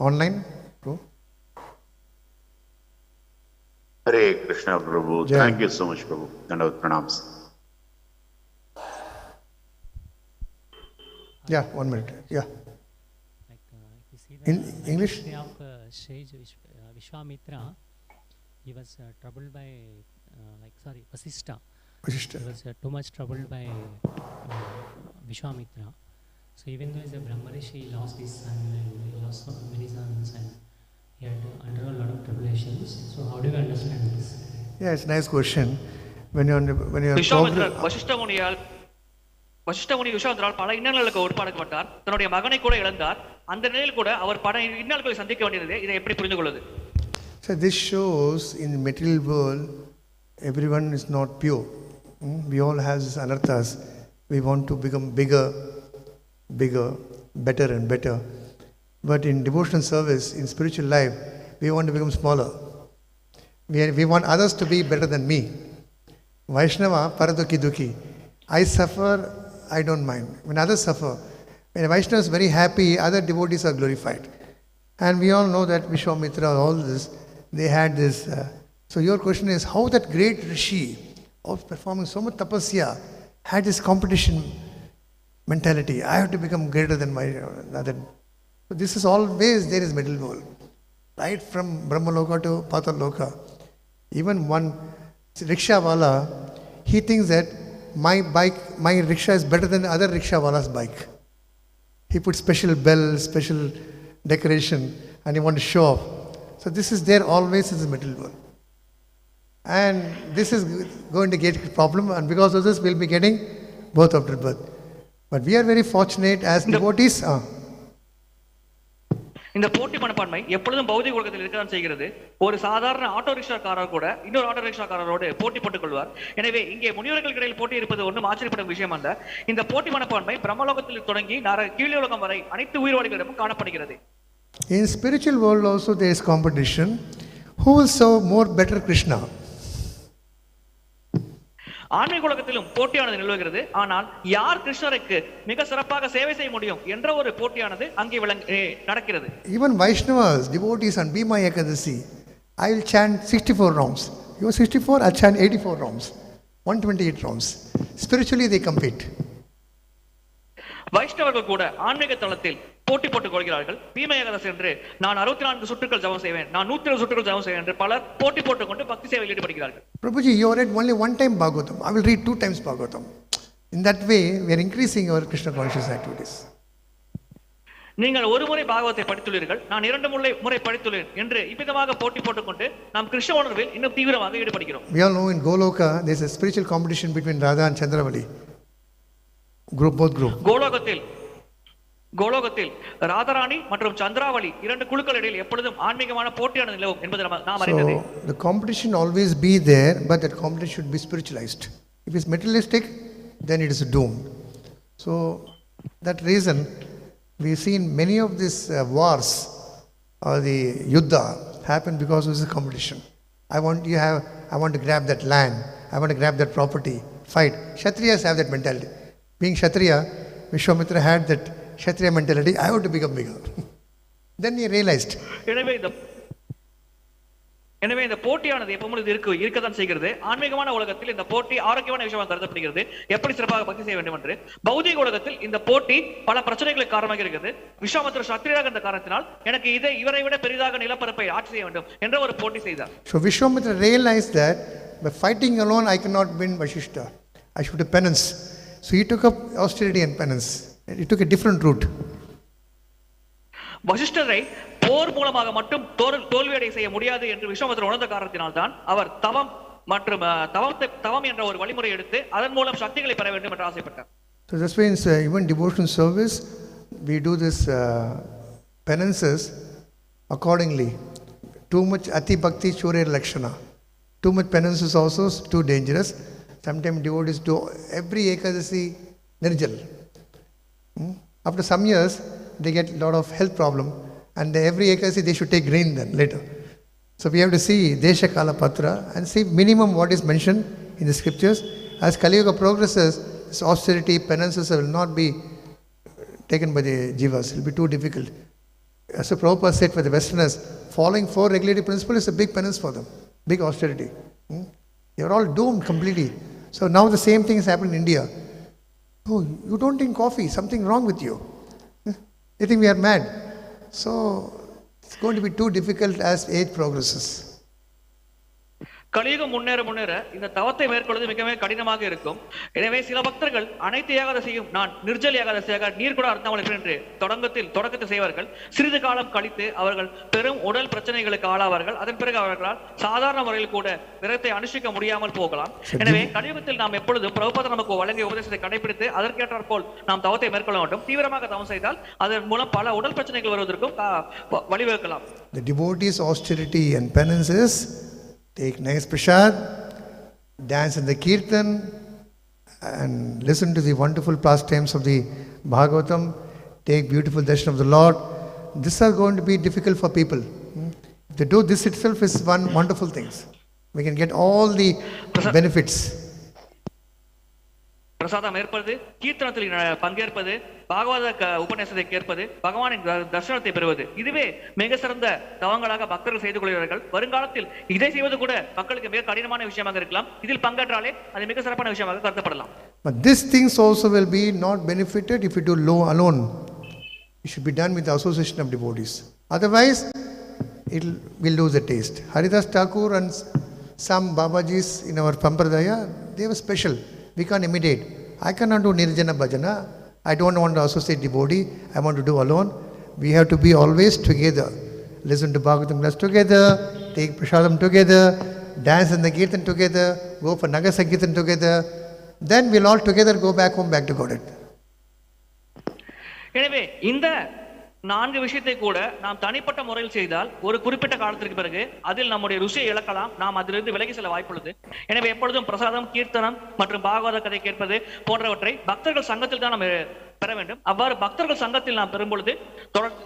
Online? Bro? Hare Krishna, Prabhu. Jai. Thank you so much, Prabhu. Dandavat pranams. Yeah, 1 minute. Yeah. Like if you see the In English? history of sage Vishwamitra, he was troubled by Vasishtha. Vasishtha. He was too much troubled by Vishwamitra. So even though he is a Brahmarishi, he lost his son and he lost so many sons and he had to undergo a lot of tribulations. So how do you understand this? Yeah, it's a nice question. When you're விஸ்வாமித்திரர் வசிஷ்ட முனி விஸ்வாமித்திரால் பல இன்னல்களுக்கு உட்படுத்தப்பட்டார். தன்னுடைய மகனை கூட இழந்தார். அந்த நிலையில் கூட அவர் பல இன்னல்களை சந்திக்க வேண்டியது. இதை எப்படி புரிந்து கொள்வது? So this shows in the material world everyone is not pure. We all have these anarthas. We want to become bigger, better and better. But in devotional service, in spiritual life, we want to become smaller. We want others to be better than me. Vaishnava paradukhi dukhi. I suffer, I don't mind. When others suffer, when a Vaishnava is very happy, other devotees are glorified. And we all know that Vishwamitra, all this, they had this. So your question is how that great rishi of performing so much tapasya had this competition mentality. I have to become greater than my other. So this is always there is middle world. Right from Brahmaloka to Pataloka. Even one rickshaw wala, he thinks that my rickshaw is better than other rickshaw wala's bike. He puts special bells, special decoration, and he wants to show off. So this is there always in the middle world. And this is going to get a problem, and because of this we'll be getting both after birth. But we are very fortunate as devotees. இந்த போட்டி மனப்பான்மை எப்பொழுதும் பௌதிக உலகத்தில் இருக்கதான் செய்கிறது. ஒரு சாதாரண ஆட்டோ ரிக்ஷாக்காரர் கூட இன்னொரு ஆட்டோ ரிக்ஷாக்காரரோடு போட்டி போட்டுக் கொள்வார். எனவே இங்கே முனிவர்களுக்கு இடையில் போட்டி இருப்பது ஒன்றும் ஆச்சரியப்படும் விஷயம் அல்ல. இந்த போட்டி மனப்பான்மை பிரம்மலோகத்தில் தொடங்கி கீழுலகம் வரை அனைத்து உயிர்வாளிகளிடமும் காணப்படுகிறது. In spiritual world also there is competition. Who will serve more better Krishna? ஆன்மீக உலகத்திலும் போட்டியானது நிலவுகிறது. ஆனால் யார் கிருஷ்ணருக்கு மிக சிறப்பாக சேவை செய்ய முடியும் என்ற ஒரு போட்டியானது அங்கே நடக்கிறது. Even Vaishnavas, devotees on Bhima Ekadasi, I will chant 64 rounds. You are 64, I chant 84 rounds. 128 rounds. Spiritually they compete. வைஷ்ணவர்கள் கூட ஆன்மீக தளத்தில் போட்டி போட்டுக் கொள்கிறார்கள். பீம ஏகாதசி என்று நான் 64 சுற்றுகள் ஜபம் செய்வேன், நான் 120 சுற்றுகள் ஜபம் செய்வேன் என்று பலர் போட்டி போட்டுக் கொண்டு பக்தி சேவையில் ஈடுபடுகிறார்கள். Prabhuji, you read only one time Bhagavatam. I will read 2 times Bhagavatam. In that way, we are increasing our Krishna conscious activities. நீங்கள் ஒரு முறை பாகவத்தை படித்துள்ளீர்கள், நான் 2 முறை படித்துள்ளேன் என்று இவ்விதமாக போட்டி போட்டுக்கொண்டு நாம் கிருஷ்ண உணர்வில் இன்னும் தீவிரமாக ஈடுபடுகிறோம். We all know in Goloka there is a spiritual competition between Radha and Chandravali. Both group. கோலோகத்தில் Radharani மற்றும் சந்திராவளி 2 குழுக்கள் இடையில் எப்பொழுதும் ஆன்மீகமான போட்டியானது நிலவும் என்பதை நாம் அறிந்ததே. So the competition always be there, but that competition should be spiritualized. If it's materialistic, then it is doomed. So that reason we've seen many of these wars or the yuddha happen because of this competition. I want to grab that land, I want to grab that property, fight. Kshatriyas have that mentality. Being Kshatriya, Vishwamitra had that Kshatriya mentality. I want to become bigger. Then he realized. எனவே இந்த போட்டியானது எப்பொழுது இருக்கதான் செய்கிறது. ஆன்மீகமான உலகத்தில் இந்த போட்டி ஆரோக்கியமான விஷயமாக கருதப்படுகிறது. எப்படி சிறப்பாக பக்தி செய்ய வேண்டும் என்று. பௌதிக உலகத்தில் இந்த போட்டி பல பிரச்சனைகளுக்கு காரணமாக இருக்கிறது. விஸ்வாமித்திர சத்திரியராக இருந்த காரணத்தினால் எனக்கு இவரை விட பெரிதாக நிலப்பரப்பை ஆட்சி செய்ய வேண்டும் என்ற ஒரு போட்டி செய்தார். So Vishwamitra realized that by fighting alone I cannot win Vasishtha. I should do penance. So he took up austerity and penance. He took a different route. வசிஷ்டரை போர் மூலமாக மட்டும் தோல்வியடை செய்ய முடியாது என்று விஸ்வாமித்திரர் உணர்ந்த காரணத்தினால் தான் அவர் தவம் என்ற ஒரு வழிமுறை எடுத்து அதன் மூலம் சக்திகளை பெற வேண்டும் என்று ஆசைப்பட்டார். So that's why in even devotional service we do this penances accordingly. Too much ati bhakti chore lakshana. Too much penance is also too dangerous. Sometimes devotees do every ekadasi nirjal. After some years, they get a lot of health problem, and every ekadasi they should take grain then later. So we have to see desha kala patra and see minimum what is mentioned in the scriptures. As Kali Yuga progresses, this austerity, penances will not be taken by the jivas. It will be too difficult. As the Prabhupada said for the Westerners, following 4 regulatory principles is a big penance for them, big austerity. They are all doomed completely. So now the same thing is happening in India. Oh, you don't drink coffee, something wrong with you. They think we are mad. So it's going to be too difficult as age progresses. கலியுகம் முன்னேற முன்னேற இந்த தவத்தை மேற்கொள்வது மிகவும் கடினமாக இருக்கும். எனவே சில பக்தர்கள் அனைத்து ஏகாதசியும் நான் நிர்ஜல் ஏகாதசியாக நீர் கூட அருந்தாமல் என்று தொடக்கத்தில் செய்வார்கள். சிறிது காலம் கழித்து அவர்கள் பெரும் உடல் பிரச்சனைகளுக்கு ஆளாவார்கள். அதன் பிறகு அவர்களால் சாதாரண முறையில் கூட விரதத்தை அனுஷ்டிக்க முடியாமல் போகலாம். எனவே கலியுகத்தில் நாம் எப்பொழுதும் பிரபுபாதர் நமக்கு வழங்கிய உபதேசத்தை கடைபிடித்து அதற்கேற்றாற் போல் நாம் தவத்தை மேற்கொள்ள வேண்டும். தீவிரமாக தவம் செய்தால் அதன் மூலம் பல உடல் பிரச்சனைகள் வருவதற்கும் வழிவகுக்கலாம். The devotees' austerity and penances: take nice prasad, dance in the kirtan, and listen to the wonderful pastimes of the Bhagavatam, take beautiful darshan of the Lord. These are going to be difficult for people. If they do this itself is one wonderful thing. We can get all the benefits. பிரசாதம் ஏற்பது, கீர்த்தனத்தில் பங்கேற்பது, பாகவத உபநேசத்தை கேட்பது, பகவானின் தர்சனத்தை பெறுவது, இதுவே மிக சிறந்த தவங்களாக பக்தர்கள் செய்து கொள்கிறார்கள். வருங்காலத்தில் இதை செய்வது கூட மக்களுக்கு மிக கடினமான விஷயமாக இருக்கலாம். இதில் பங்கேற்றாலே அது மிக சிறப்பான விஷயமாக கருதப்படலாம். But these things also will be not benefited if you do alone. It should be done with the association of devotees. Otherwise, it will lose the taste. Haridas Thakur and some Babajis in our Pampradaya, they were special. We can't imitate. I cannot do Nirjana Bhajana. I don't want to associate devotee. I want to do alone. We have to be always together. Listen to Bhagavatam class together, take prasadam together, dance in the kirtan together, go for Naga Sankirtan together. Then we'll all together go back home, back to Godhead. எனவே இந்த 4 விஷயத்தை கூட நாம் தனிப்பட்ட முறையில் செய்தால் ஒரு குறிப்பிட்ட காலத்திற்கு பிறகு அதில் நம்முடைய ருசியை இழக்கலாம். நாம் அதிலிருந்து விலகி செல்ல வாய்ப்புள்ளது. எனவே எப்பொழுதும் பிரசாதம், கீர்த்தனம் மற்றும் பாகவத கதை கேட்பது போன்றவற்றை பக்தர்கள் சங்கத்தில் தான் நாம் பெற வேண்டும். அவ்வாறு பக்தர்கள் சங்கத்தில் நாம் பெறும் பொழுது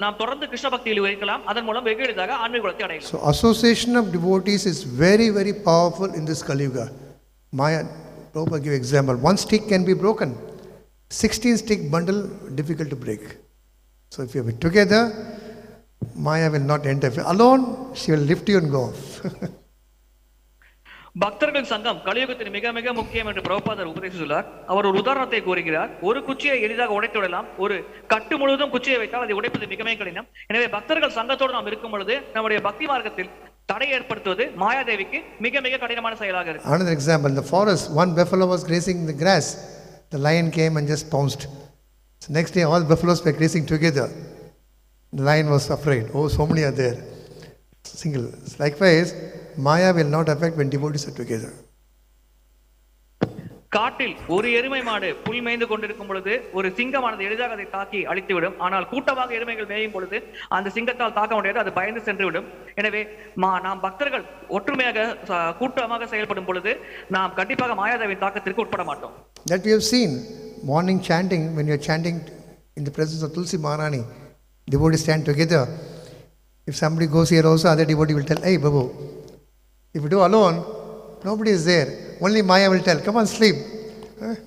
நாம் தொடர்ந்து கிருஷ்ண பக்தியில் இருக்கலாம். அதன் மூலம் வெகு எளிதாக ஆன்மீக குலத்தை அடையலாம். So association of devotees is very, very powerful in this Kali Yuga. Maya, Prabhupada give example. One stick can be broken. 16 stick bundle difficult to break. So if you are together, Maya will not enter. If you are alone, she will lift you and go off. பக்தர்கள் சங்கம் கலியுகத்தின் மிக மிக முக்கியம் என்று பிரபுபாதர் உபதேசித்துள்ளார். அவர் ஒரு உதாரணத்தை கூறுகிறார். ஒரு குச்சியை எளிதாக உடைத்து விடலாம். ஒரு கட்டு முழுவதும் குச்சியை வைத்தால் அதை உடைப்பது மிக மிக கடினம். எனவே பக்தர்கள் சங்கத்தோடு நாம் இருக்கும் பொழுது நம்முடைய பக்தி மார்க்கத்தில் தடை ஏற்படுத்துவது மாயாதேவிக்கு மிக மிக கடினமான செயலாக இருக்கு. Another example, in the forest, one buffalo was grazing the grass. The lion came and just pounced. So next day, all buffaloes were grazing together. The lion was afraid. Oh, so many are there. Single. Likewise, Maya will not affect when devotees are together. காட்டில் ஒரு எருமை மாடு புல் மேய்ந்து கொண்டிருக்கும் பொழுது ஒரு சிங்கமானது எளிதாக அதை தாக்கி அழித்துவிடும். ஆனால் கூட்டமாக எருமைகள் மேயும் பொழுது அந்த சிங்கத்தால் தாக்க முடியாது, அது பயந்து சென்றுவிடும். எனவே நாம் பக்தர்கள் ஒற்றுமையாக கூட்டமாக செயல்படும் பொழுது நாம் கண்டிப்பாக மாயாதேவின் தாக்கத்திற்கு உட்பட மாட்டோம். That we have seen. Morning chanting, when you are chanting in the presence of Tulsi Maharani, devotees stand together. If somebody goes here also, other devotee will tell, hey Babu. If you do alone, nobody is there. Only Maya will tell, come on, sleep.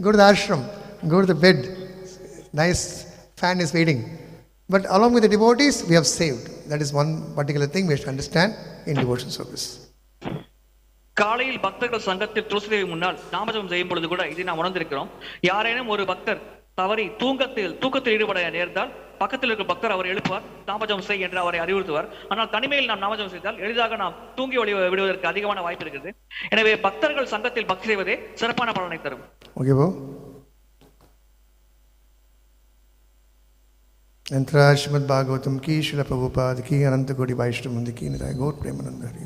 Go to the ashram. Go to the bed. Nice fan is waiting. But along with the devotees, we have saved. That is one particular thing we have to understand in devotion service. காலையில் பக்தர்கள் சங்கத்தில் துளசிதேவி முன்னால் நாமஜபம் செய்யும் பொழுது கூட இதை நாம் உணர்ந்திருக்கிறோம். யாரேனும் ஒரு பக்தர் தவறி தூக்கத்தில் ஈடுபட நேர்ந்தால் பக்கத்தில் இருக்கிற பக்தர் அவர் எழுப்புவார், நாமஜபம் செய் என்று அவரை அறிவுறுத்துவார். ஆனால் தனிமையில் நாம் நாமஜபம் செய்தால் எளிதாக நாம் தூங்கி விடுவதற்கு அதிகமான வாய்ப்பு இருக்கிறது. எனவே பக்தர்கள் சங்கத்தில் பக்தி செய்வதே சிறப்பான பலனை தரும். Okay, Bo. Antra Srimad Bhagavatam ki Srila Prabhupada ki Ananta Koti Vaishnava Mandi ki Nitaya Gaur Premananda Hari.